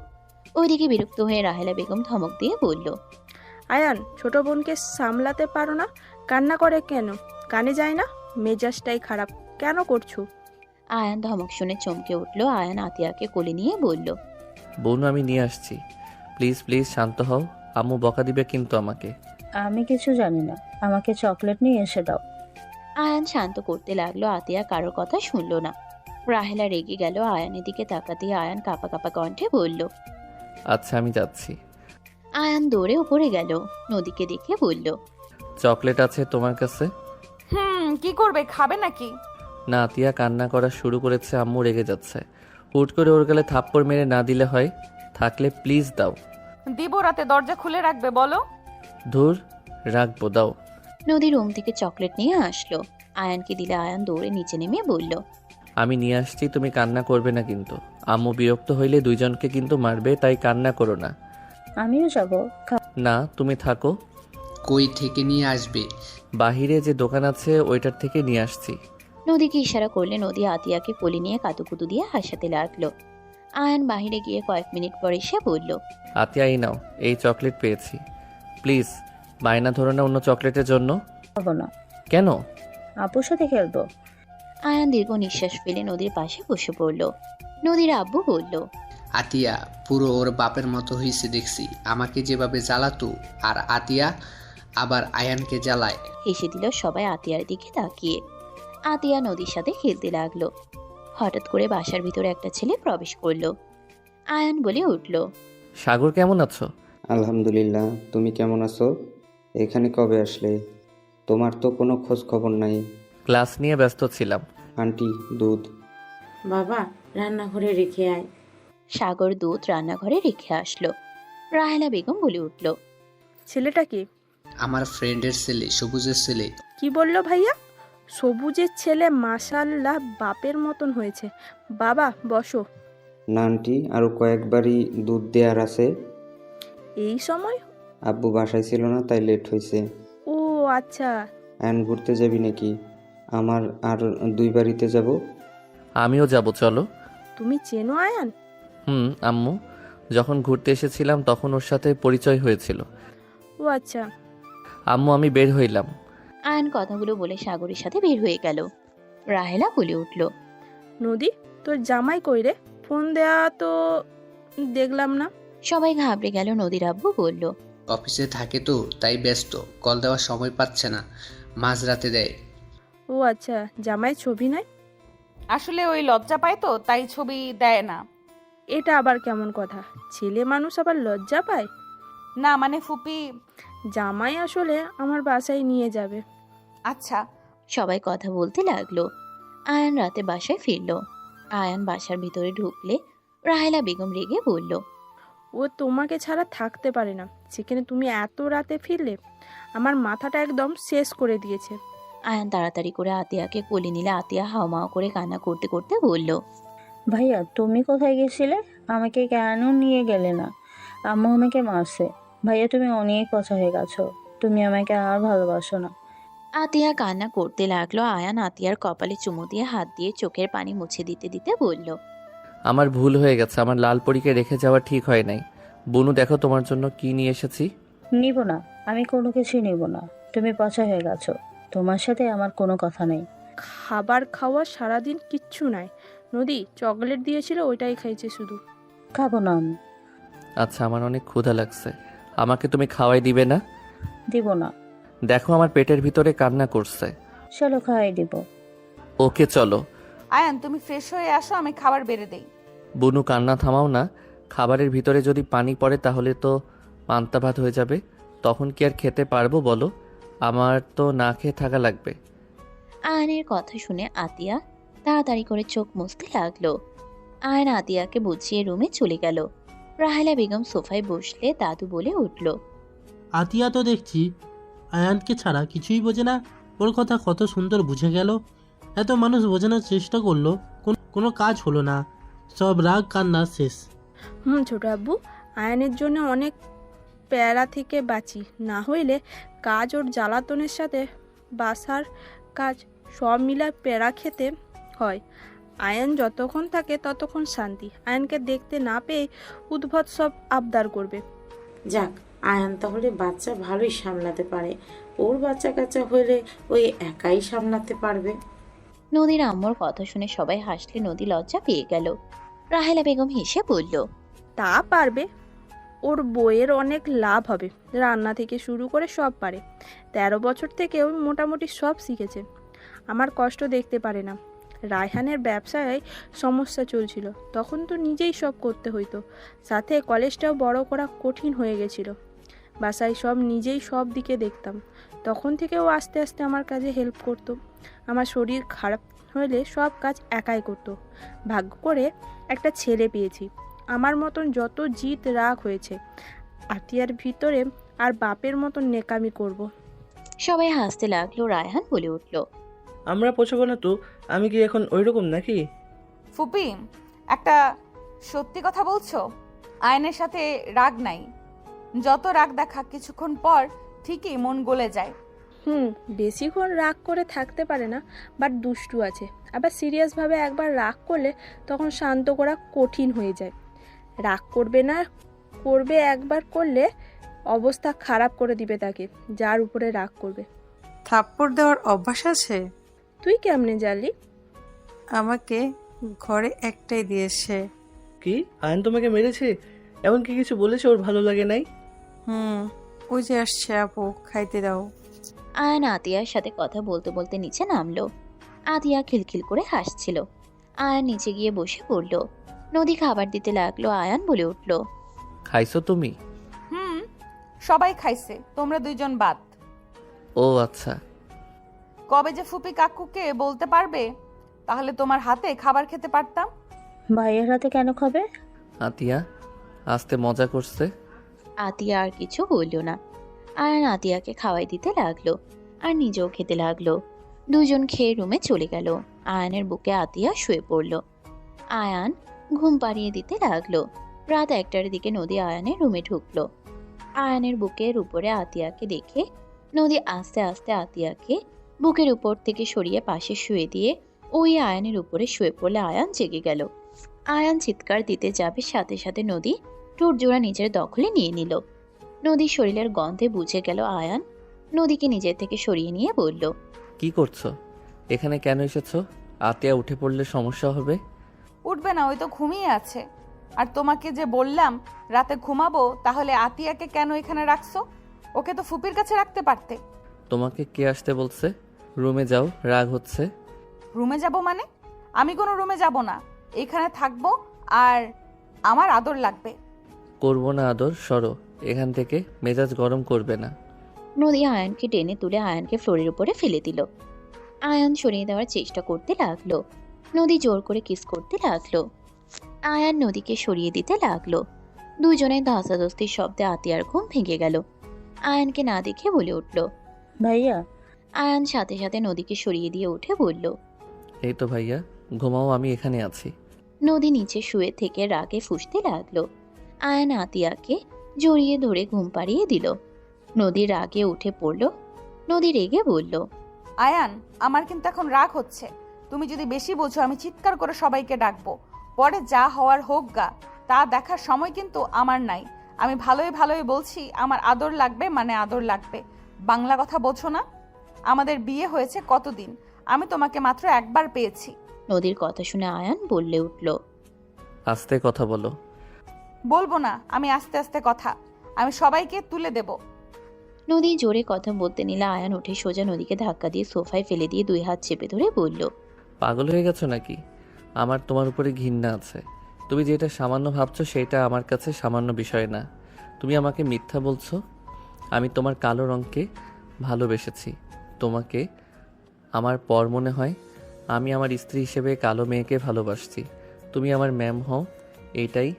ওইদিকে বিরক্ত হয়ে রাহেলা বেগম ধমক দিয়ে বলল, আয়ান, ছোট বোনকে সামলাতে পারো না? কান্না করে কেন? কানে যায় না? মেজাজটাই খারাপ, কেন করছো? আয়ান ধমক শুনে চমকে উঠল। আয়ান আতিয়াকে কোলে নিয়ে বলল, বনু আমি নিয়ে আসছি, প্লিজ প্লিজ শান্ত হও, আম্মু বকা দিবে কিন্তু আমাকে। আমি কিছু জানি না, আমাকে চকলেট নিয়ে এসে দাও। আয়ান শান্ত করতে লাগলো। আতিয়া কারোর কথা শুনল না। রাহেলা রেগে গেল। আয়ানের দিকে তাকাতে আয়ান কাঁপা কাঁপা কণ্ঠে বলল, আচ্ছা আমি যাচ্ছি। আয়ান দৌড়ে উপরে গেল। নদীকে দেখে বলল, চকলেট আছে তোমার কাছে? কি করবে, খাবে নাকি? না, আতিয়া কান্না করা শুরু করেছে, আম্মু রেগে যাচ্ছে। হুট করে ওর গালে থাপ্পড় মেরে না দিলে হয়? থাকলে প্লিজ দাও। দিব, রাতে দরজা খুলে রাখবে বলো। ধুর, রাখবো, দাও। নদী রুম থেকে চকলেট নিয়ে আসলো। আয়ানকে দিলে আয়ান দৌড়ে নিচে নেমে বলল, আমি নিয়ে আসছি, তুমি কান্না করবে না কিন্তু। আম্মু বিরক্ত হইলে দুইজনকে কিন্তু মারবে, তাই কান্না করো না। আমিও যাব। না, তুমি থাকো। কই থেকে নিয়ে আসবে? বাহিরে যে দোকান আছে ওইটার থেকে নিয়ে আসছি। নদীকে ইশারা করলে নদী আতিয়াকে কোলে নিয়ে কাতুকুতু দিয়ে হাসাতে লাগলো। আয়ান বাহিরে গিয়ে কয়েক মিনিট পর এসে বলল, আতিয়া এই নাও, এই চকলেট পেয়েছি, প্লিজ বায়না ধরো না অন্য চকলেটের জন্য। খাবো না। কেন? আপুর সাথে খেলবো। আয়ান দীর্ঘ নিঃশ্বাস ফেলে নদীর পাশে বসে পড়ল। নদীর আব্বু বলল, আতিয়া পুরো ওর বাপের মতো হয়েছে দেখছি, আমাকে যেভাবে জ্বালাতো আর আতিয়া আবার আয়ানকে জ্বালায়। হেসে দিল সবাই আতিয়ার দিকে তাকিয়ে। আতিয়া নদীর সাথে খেলতে লাগলো। হঠাৎ করে বাসার ভিতরে একটা ছেলে প্রবেশ করলো। আয়ান বলে উঠল, সাগর কেমন আছো? আলহামদুলিল্লাহ, তুমি কেমন আছো? এখানে কবে আসলে? তোমার তো কোনো খোঁজ খবর নাই। ক্লাস নিয়ে ব্যস্ত ছিলাম। আন্টি, দুধ। বাবা রান্নাঘরে রেখে আয়। সাগর দুধ রান্নাঘরে রেখে আসলো। রাহেলা বেগম বলে উঠল, ছেলেটা কি? আমার ফ্রেন্ডের ছেলে, সবুজের ছেলে। কি বললো ভাইয়া? সবুজের ছেলে? মাশাআল্লাহ, বাপের মতন হয়েছে। বাবা বসো। না আন্টি, আরও কয়েকবারই দুধ দেওয়ার আছে। এই সময়? আব্বু বাসায় ছিল না, তাই লেট হয়েছে। ও আচ্ছা। আয়ন ঘুরতে যাবি নাকি? আমার আর 2 বাড়িতে যাব। আমিও যাব, চলো। তুমি চেনো আয়ান? আম্মু যখন ঘুরতে এসেছিলাম তখন ওর সাথে পরিচয় হয়েছিল। ও আচ্ছা। আম্মু আমি বের হইলাম। আয়ান কথাগুলো বলে সাগরের সাথে বের হয়ে গেল। রাহেলা বলে উঠল, নদী, তোর জামাই কই রে? ফোন দেয়া তো দেখলাম না। সবাই ঘাবড়ে গেল। নদীর আব্বু বলল, অফিসে থাকে তো তাই ব্যস্ত, কল দেওয়ার সময় পাচ্ছে না, মাঝরাতে দেয়। ও আচ্ছা, জামাই ছবি নাই? আসলে ওই লজ্জা পায় তো, তাই ছবি দেয় না। এটা আবার কেমন কথা? ছেলে মানুষ আবার লজ্জা পায়? না মানে ফুপি। জামাই আসলে আমার বাসায় নিয়ে যাবে। আচ্ছা। সবাই কথা বলতে লাগলো। আয়ান রাতে বাসায় ফিরল। আয়ান বাসার ভিতরে ঢুকলে রাহেলা বেগম রেগে বলল, ও তোমাকে ছাড়া থাকতে পারে না, সেখানে তুমি এত রাতে ফিরলে? আমার মাথাটা একদম শেষ করে দিয়েছে। আয়ান তাড়াতাড়ি করে আতিয়াকে কোলে নিলে আতিয়া হাওমাও করে কান্না করতে করতে বলল, ভাইয়া তুমি কোথায় গেছিলে? আমাকে কেন নিয়ে গেলে না? আম্মু আমাকে মারছে। ভাইয়া তুমি অনেক কথা হয়ে গেছো, তুমি আমাকে আর ভালোবাসো না। আতিয়া কান্না করতে লাগলো। আয়ান আতিয়ার কপালে চুমু দিয়ে হাত দিয়ে চোখের পানি মুছে দিতে দিতে বলল, আমার ভুল হয়ে গেছে, আমার লাল পরীকে রেখে যাওয়া ঠিক হয় নাই। বনু দেখো তোমার জন্য কি নিয়ে এসেছি। নিব না, আমি কোনো কিছুই নিব না। তুমি পচা হয়ে গেছো, তোমার সাথে আমার কোনো কথা নেই। খাবার খাওয়া সারাদিন কিচ্ছু নাই। নদী চকলেট দিয়েছিল, ওইটাই খাইছে শুধু। খাবো না আমি। আচ্ছা, আমার অনেক ক্ষুধা লাগছে, আমাকে তুমি খাওয়াই দিবে না? দিব না। দেখো আমার পেটের ভিতরে কান্না করছে। চলো খাওয়াই দিব। ওকে চলো। আয়ান তুমি ফ্রেশ হয়ে আসো, আমি খাবার বেড়ে দেই। বুনু কান্না থামাও না, খাবারের ভিতরে যদি পানি পড়ে তাহলে তো পান্তা ভাত হয়ে যাবে, তখন কি আর খেতে পারবো বলো? আমার তো না খেয়ে থাকা লাগবে। আয়নের কথা শুনে আতিয়া তাড়াতাড়ি করে চোখ মুছতে লাগলো। আয়ন আতিয়াকে বুঝিয়ে রুমে চলে গেল। রাহেলা বেগম সোফায় বসলে দাদু বলে উঠল, আতিয়া তো দেখছি আয়ানকে ছাড়া কিছুই বোঝে না। ওর কথা কত সুন্দর বুঝে গেল। এত মানুষ বোঝানোর চেষ্টা করলো, কোনো কাজ হলো না, সব রাগ কান্না শেষ। ছোট আব্বু, আয়নের জন্য অনেক প্যারা থেকে বাঁচি, না হইলে কাজ ওর জ্বালাতনের সাথে বাসার কাজ সব মিলা প্যারা খেতে হয়। আয়ন যতক্ষণ থাকে ততক্ষণ শান্তি। আয়নকে দেখতে না পেয়ে উদ্ভট সব আবদার করবে। যাক, আয়ান তাহলে বাচ্চা ভালোই সামলাতে পারে। ওর বাচ্চা কাচ্চা হইলে ওই একাই সামলাতে পারবে। নদীর আম্মুর কথা শুনে সবাই হাসলে নদী লজ্জা পেয়ে গেল। রাহেলা বেগম হেসে বলল, তা পারবে, ওর বইয়ের অনেক লাভ হবে। রান্না থেকে শুরু করে সব পারে। 13 বছর থেকে ওই মোটামুটি সব শিখেছে। আমার কষ্ট দেখতে পারে না। রায়হানের ব্যবসায় সমস্যা চলছিল, তখন তো নিজেই সব করতে হইতো, সাথে কলেজটাও বড় করা কঠিন হয়ে গেছিল। বাসায় সব নিজেই সব দিকে দেখতাম। তখন থেকে ও আস্তে আস্তে আমার কাজে হেল্প করতো। আমার শরীর খারাপ হলে সব কাজ একাই করতো। ভাগ্য করে একটা ছেলে পেয়েছি। আমার মতন যত জিত রাগ হয়েছে, আতিয়ার ভিতরে আর বাপের মতন নেকামি করব। সবাই হাসতে লাগলো। রায়হান বলে উঠল, আমরা পছাবো না তো, আমি কি এখন ওইরকম নাকি? ফুপি, একটা সত্যি কথা বলছো? আয়নের সাথে রাগ নাই, যত রাগ দেখা কিছুক্ষণ পর ঠিকই মন গলে যায়। বেশিক্ষণ রাগ করে থাকতে পারে না, বাট দুষ্টু আছে। আবার সিরিয়াসভাবে একবার রাগ করলে তখন শান্ত করা কঠিন হয়ে যায়। রাগ করবে না, করবে একবার করলে অবস্থা খারাপ করে দিবে তাকে, যার উপরে রাগ করবে। থাপ্পড় দেওয়ার অভ্যাস আছে? তুই কেমনে জানলি? আমাকে ঘরে একটাই দিয়েছে। কি, আয়ন তোমাকে মেরেছে? এমন কি কিছু বলেছে ওর ভালো লাগে নাই? ওই যে আসছে, আপু খাইতে দাও। আয়ান আতিয়ার সাথে কথা বলতে বলতে নিচে নামলো। আতিয়া খিলখিল করে হাসছিল। আয়ান নিচে গিয়ে বসে পড়ল। নদী খাবার দিতে লাগলো। আয়ান বলে উঠল, খাইছো তুমি? সবাই খাইছে, তোমরা দুইজন বাদ। ও আচ্ছা। কবে যে ফুপি কাকুকে বলতে পারবে, তাহলে তোমার হাতে খাবার খেতে পারতাম। ভাইয়ের হাতে কেন খাবে? আতিয়া আস্তে মজা করছে। আতিয়া আর কিছু বলল না। আয়ান আতিয়াকে খাওয়াই দিতে লাগলো আর নিজেও খেতে লাগলো। দুজন খেয়ে রুমে চলে গেল। আয়ানের বুকে আতিয়া শুয়ে পড়ল। আয়ান ঘুম পাড়িয়ে দিতে লাগলো। রাত 1টার দিকে নদী আয়ানের রুমে ঢুকলো। আয়ানের বুকের উপরে আতিয়াকে দেখে নদী আস্তে আস্তে আতিয়াকে বুকের উপর থেকে সরিয়ে পাশে শুয়ে দিয়ে ওই আয়ানের উপরে শুয়ে পড়লে আয়ান জেগে গেল। আয়ান চিৎকার দিতে যাবে, সাথে সাথে নদী ঠোঁট জোড়া নিজের দখলে নিয়ে নিল। নদীর শরীরের গন্ধে বুঝে গেল আয়ান। নদীকে নিজের থেকে সরিয়ে নিয়ে বলল, কি করছো এখানে? কেন এসেছো? আতিয়া উঠে পড়লে সমস্যা হবে। উঠবে না, ওই তো ঘুমিয়ে আছে। আর তোমাকে যে বললাম রাতে ঘুমাবো, তাহলে আতিয়াকে কেন এখানে রাখছো? ওকে তো ফুপির কাছে রাখতে পারতে। তোমাকে কে আসতে বলছে? রুমে যাও, রাগ হচ্ছে। রুমে যাব মানে? আমি কোনো রুমে যাব না, এখানে থাকবো। আর আমার আদর লাগবে। করবো না আদর, সরো এখান থেকে, মেজাজ গরম করবে না। নদী আয়ানকে টেনে তুলে আয়ানকে ফ্লোরের উপরে ফেলে দিল। আয়ান সরিয়ে দেওয়ার চেষ্টা করতে লাগলো। নদী জোর করে কিস করতে লাগলো। আয়ান নদীকে সরিয়ে দিতে লাগলো। দুজনের ধস্তাধস্তির শব্দে আতিয়ার ঘুম ভেঙে গেল। আয়ানকে না দেখে বলে উঠল, ভাইয়া। আয়ান সাথে সাথে নদীকে সরিয়ে দিয়ে উঠে বলল, এই তো ভাইয়া, ঘুমাও, আমি এখানে আছি। নদী নিচে শুয়ে থেকে রাগে ফুঁসতে লাগলো। আয়ান আতিয়াকে জড়িয়ে ধরে ঘুম পাড়িয়ে দিল। নদী রাগে উঠে পড়ল। নদী রেগে বলল, আয়ান, আমার কিন্তু এখন রাগ হচ্ছে। তুমি যদি বেশি বোঝো, আমি চিৎকার করে সবাইকে ডাকবো। পরে যা হওয়ার হোক গা, তা দেখার সময় কিন্তু আমার নাই। আমি ভালোই ভালোই বলছি, আমার আদর লাগবে মানে আদর লাগবে। বাংলা কথা বোঝো না? আমাদের বিয়ে হয়েছে কতদিন, আমি তোমাকে মাত্র একবার পেয়েছি। নদীর কথা শুনে আয়ান বললে উঠল, আস্তে কথা বলো। বলবো না, আমি আস্তে আস্তে কথা, আমি সবাইকে তুলে দেব। নদী জোরে কথা বলতে নিলে আয়ান উঠে সোজা নদীকে ধাক্কা দিয়ে সোফায় ফেলে দিয়ে 2 হাত চেপে ধরে বলল, পাগল হয়ে গেছো নাকি? আমার তোমার উপরে ঘৃণা আছে। তুমি যেটা সামান্য ভাবছো সেটা আমার কাছে সামান্য বিষয় না। তুমি আমাকে মিথ্যা বলছো। আমি তোমার কালো রঙকে ভালোবেসেছি। তোমাকে আমার পর মনে হয়। আমি আমার স্ত্রী হিসেবে কালো মেয়েকে ভালোবাসছি। তুমি আমার ম্যাম হও, এইটাই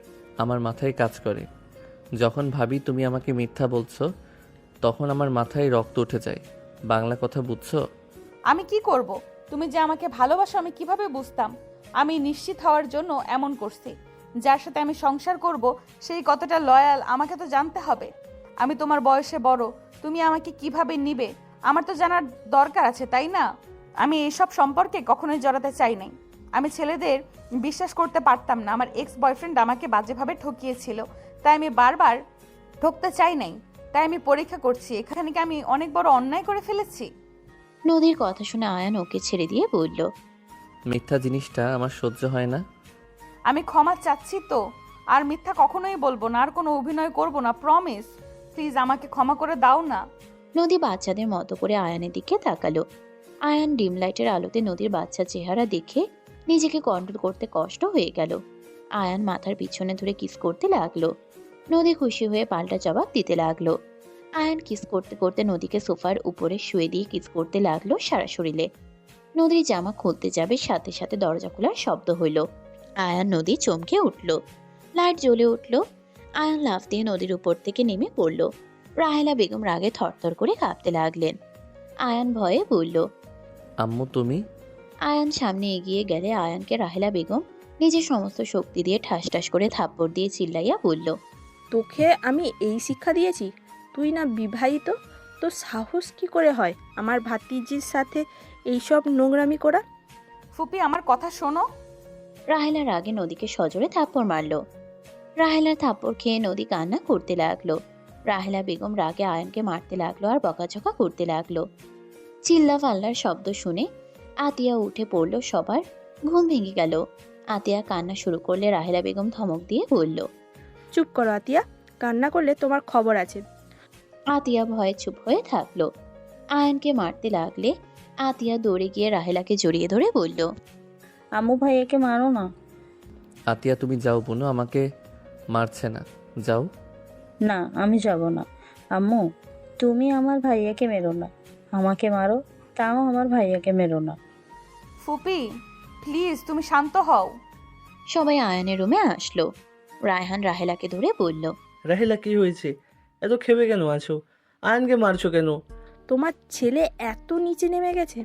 আমার মাথায় কাজ করে। যখন ভাবি তুমি আমাকে মিথ্যা বলছো তখন আমার মাথায় রক্ত উঠে যায়। বাংলা কথা বুঝছো? আমি কি করব? তুমি যে আমাকে ভালোবাসো আমি কিভাবে বুঝতাম? আমি নিশ্চিত হওয়ার জন্য এমন করছি। যার সাথে আমি সংসার করব সেই কতটা লয়াল আমাকে তো জানতে হবে। আমি তোমার বয়সে বড়, তুমি আমাকে কিভাবে নিবে আমার তো জানার দরকার আছে, তাই না? আমি এইসব সম্পর্কে কখনোই জড়াতে চাই নাই। আমি ছেলেদের বিশ্বাস করতে পারতাম না। আমার এক্স বয়ফ্রেন্ড আমাকে বাজেভাবে ঠকিয়েছিল, তাই আমি বারবার ঠকতে চাই নাই। তাই আমি পরীক্ষা করছি এখানে কি আমি অনেক বড় অন্যায় করে ফেলেছি। নদীর কথা শুনে আয়ান ওকে ছেড়ে দিয়ে বলল, মিথ্যা জিনিসটা আমার সহ্য হয় না। আমি ক্ষমা চাচ্ছি তো, আর মিথ্যা কখনোই বলবো না, আর কোনো অভিনয় করব না, প্রমিস। প্লিজ আমাকে ক্ষমা করে দাও না। নদী বাচ্চাদের মতো করে আয়ানের দিকে তাকালো। আয়ান ডিম লাইটের আলোতে নদীর বাচ্চা চেহারা দেখে নিজেকে কন্ট্রোল করতে কষ্ট হয়ে গেল। আয়ান মাথার পিছনে ধরে কিস করতে লাগলো। নদী খুশি হয়ে পাল্টা জবাব দিতে লাগলো। আয়ান কিস করতে করতে নদীকে সোফার উপরে শুয়ে দিয়ে কিস করতে লাগলো সারা শরীরে। নদীর জামা খুলতে যাবে, সাথে সাথে দরজা খোলার শব্দ হইল। আয়ান নদী চমকে উঠল। লাইট জ্বলে উঠল। আয়ান লাফ দিয়ে নদীর উপর থেকে নেমে পড়ল। রাহেলা বেগম রাগে থরথর করে কাঁপতে লাগলেন। আয়ান ভয়ে বলল, আম্মু তুমি? আয়ান সামনে এগিয়ে গেলে আয়ানকে রাহেলা বেগম নিজের সমস্ত শক্তি দিয়ে ঠাস ঠাস করে থাপ্পড় দিয়ে চিল্লাইয়া বলল, তোকে আমি এই শিক্ষা দিয়েছি? তুই না বিবাহিত, তো সাহস কি করে হয় আমার ভাতিজির সাথে এইসব নোংরামি করা? ফুপি আমার কথা শোনো। রাহেলার রাগে নদীকে সজোরে থাপ্পড় মারল। রাহেলার থাপ্পড় খেয়ে নদী কান্না করতে লাগলো। রাহেলা বেগম রাগে আয়ানকে মারতে লাগলো আর বকাঝকা করতে লাগলো। চিল্লা ফাল্লার শব্দ শুনে আতিয়া উঠে পড়ল। সবার ঘুম ভেঙে গেল। আতিয়া কান্না শুরু করলে রাহেলা বেগম ধমক দিয়ে বলল, চুপ করো আতিয়া, কান্না করলে তোমার খবর আছে। আতিয়া ভয়ে চুপ হয়ে থাকলো। আয়ানকে মারতে লাগলে আতিয়া দৌড়ে গিয়ে রাহেলাকে জড়িয়ে ধরে বলল, আম্মু ভাইয়াকে মারো না। আতিয়া তুমি যাও বোনো, আমাকে মারছে না, যাও। না আমি যাব না। আম্মু তুমি আমার ভাইয়াকে মেরো না, আমাকে মারো, তাও আমার ভাইয়াকে মেরো না। ফুপি প্লিজ তুমি শান্ত হও। সবাই আয়ানের রুমে আসলো। রায়হান রাহেলাকে ধরে বলল, রাহিলা কি হয়েছে? এত খেপে কেন আছো? আয়নকে মারছো কেন? তোমার ছেলে এত নিচে নেমে গেছে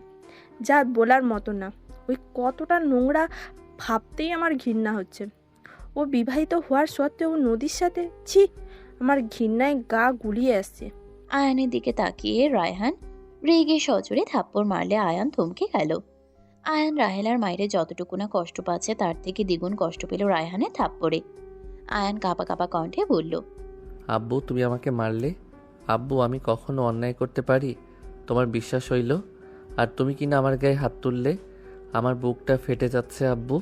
যা বলার মতো না। ওই কতটা নোংরা ভাবতেই আমার ঘৃণা হচ্ছে। ও বিবাহিত হওয়ার সত্ত্বেও নদীর সাথে, ছি, আমার ঘৃণায় গা গুলিয়ে আসছে। আয়ানের দিকে তাকিয়ে রায়হান রেগে সজোরে থাপ্পড় মারলে আয়ান থমকে গেল। আয়ান রাহেলার মায়ের যতটুকু না কষ্ট পাচ্ছে তার থেকে দ্বিগুণ কষ্ট পেল রায়হানের থাপ্পড়ে। আয়ান কাঁপা কাঁপা কণ্ঠে বলল, আব্বু তুমি আমাকে মারলে? আব্বু আমি কখনো অন্যায় করতে পারি? তোমার বিশ্বাস হইল, আর তুমি কিনা আমার গায়ে হাত তুললে। আমার বুকটা ফেটে যাচ্ছে আব্বু।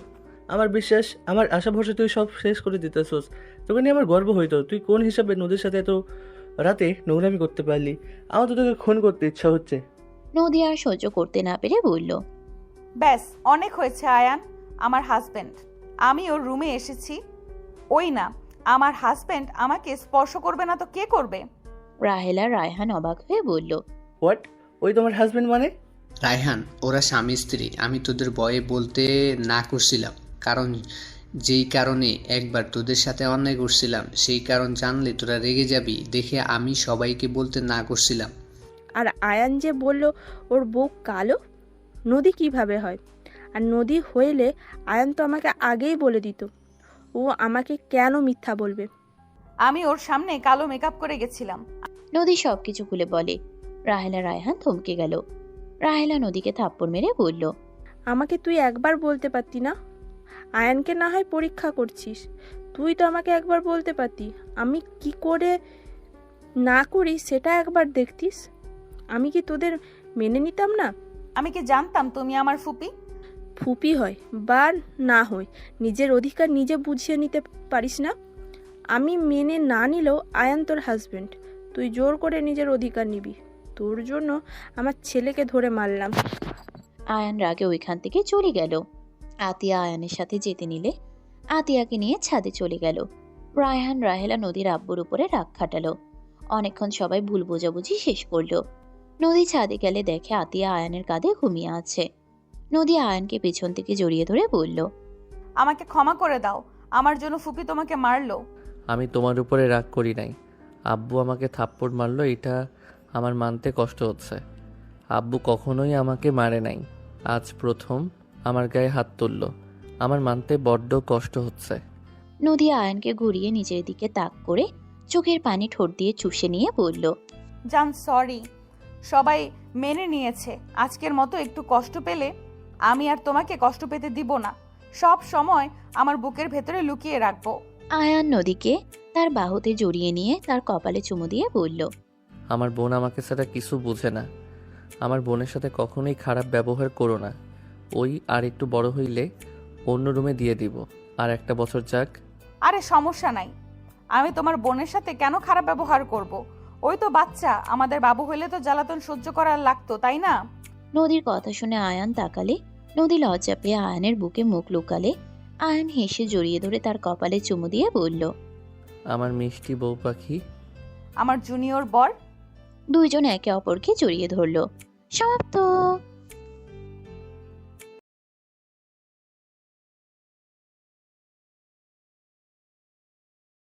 আমার বিশ্বাস, আমার আশা ভরসা তুই সব শেষ করে দিতেছোস। তোকে নিয়ে আমার গর্ব হইতো। তুই কোন হিসাবে নদীর সাথে এত রাতে নোংরামি করতে পারলি? আমার তো তোকে খুন করতে ইচ্ছা হচ্ছে। নদী আর সহ্য করতে না পেরে বলল, ব্যাস অনেক হয়েছে আয়ান। আমার হাজবেন্ড, আমি ওর রুমে এসেছি। ওই না, আমার হাজবেন্ড আমাকে স্পর্শ করবে না তো কে করবে? রাহেলা রায়হান অবাক হয়ে বলল, হোয়াট? ওই তোমার হাজবেন্ড মানে? রায়হান, ওরা স্বামী স্ত্রী। আমি তোদের ভয়ে বলতে না করছিলাম, কারণ যেই কারণে একবার তোদের সাথে অন্যায় করছিলাম সেই কারণ জানলে তোরা রেগে যাবি দেখে আমি সবাইকে বলতে না করছিলাম। আর আয়ান যে বলল ওর বউ কালো, নদী কিভাবে হয়? আর নদী হইলে আয়ান তো আমাকে আগেই বলে দিত। ও আমাকে কেন মিথ্যা বলবে? আমি ওর সামনে কালো মেকআপ করে গেছিলাম। নদী সবকিছু খুলে বলে। রাহেলা রায়হান থমকে গেল। রাহেলা নদীকে থাপ্পড় মেরে বলল, আমাকে তুই একবার বলতে পারতি না? আয়ানকে না হয় পরীক্ষা করছিস, তুই তো আমাকে একবার বলতে পারতি। আমি কি করে না করি সেটা একবার দেখতিস। আমি কি তোদের মেনে নিতাম না? আমি কি জানতাম তুমি আমার ফুপি? ফুপি হয় বা না হয়, নিজের অধিকার নিজে বুঝিয়ে নিতে পারিস না? আমি মেনে না নিলেও আয়ান তোর হাজবেন্ড, তুই জোর করে নিজের অধিকার নিবি। তোর জন্য আমার ছেলেকে ধরে মারলাম। আয়ান রাগে ওইখান থেকে চলে গেল। আতিয়া আয়ানের সাথে যেতে নিলে আতিয়াকে নিয়ে ছাদে চলে গেল। রায়হান রাহেলা নদীর আব্বুর উপরে রাগ খাটালো। অনেকক্ষণ সবাই ভুল বোঝাবুঝি শেষ করলো। নদী ছাদে গেলে দেখে আতিয়া আয়ানের কাঁধে ঘুমিয়ে আছে। নদী আয়ানকে পেছন থেকে জড়িয়ে ধরে বলল, আমাকে ক্ষমা করে দাও, আমার জন্য ফুপি তোমাকে মারলো। আমি তোমার উপরে রাগ করি নাই। আব্বু আমাকে থাপ্পড় মারলো, এটা আমার মানতে কষ্ট হচ্ছে। আব্বু কখনোই আমাকে মারে নাই, আজ প্রথম আমার গায়ে হাত তুললো। আমার মানতে বড্ড কষ্ট হচ্ছে। নদী আয়ানকে ঘুরিয়ে নিজের দিকে তাক করে চোখের পানি ঠোঁট দিয়ে চুষে নিয়ে বলল, জান সরি, সবাই মেনে নিয়েছে। আজকের মতো একটু কষ্ট পেলে আমি আর তোমাকে কষ্ট পেতে দিব না। সব সময় আমার বুকের ভেতরে লুকিয়ে রাখবো। আয়ান নদীকে তার বাহুতে জড়িয়ে নিয়ে তার কপালে চুমু দিয়ে বলল, আমার বোন আমাকে ছাড়া কিছু বুঝে না। আমার বোনের সাথে কখনোই খারাপ ব্যবহার করো না। ওই আর একটু বড় হইলে অন্য রুমে দিয়ে দিব। আর একটা বছর যাক। আরে সমস্যা নাই, আমি তোমার বোনের সাথে কেন খারাপ ব্যবহার করব? ওই তো বাচ্চা, আমাদের বাবু হইলে তো জ্বালাতন সহ্য করার লাগতো, তাই না? নদীর কথা শুনে আয়ান তাকালে। নদী লজ্জা পেয়ে আয়ানের বুকে মুখ লুকালে। আয়ান হেসে জড়িয়ে ধরে তার কপালে চুমু দিয়ে বলল, আমার মিষ্টি বউ পাখি। আমার জুনিয়র বর। দুইজন একে অপরকে জড়িয়ে ধরল। সমাপ্ত।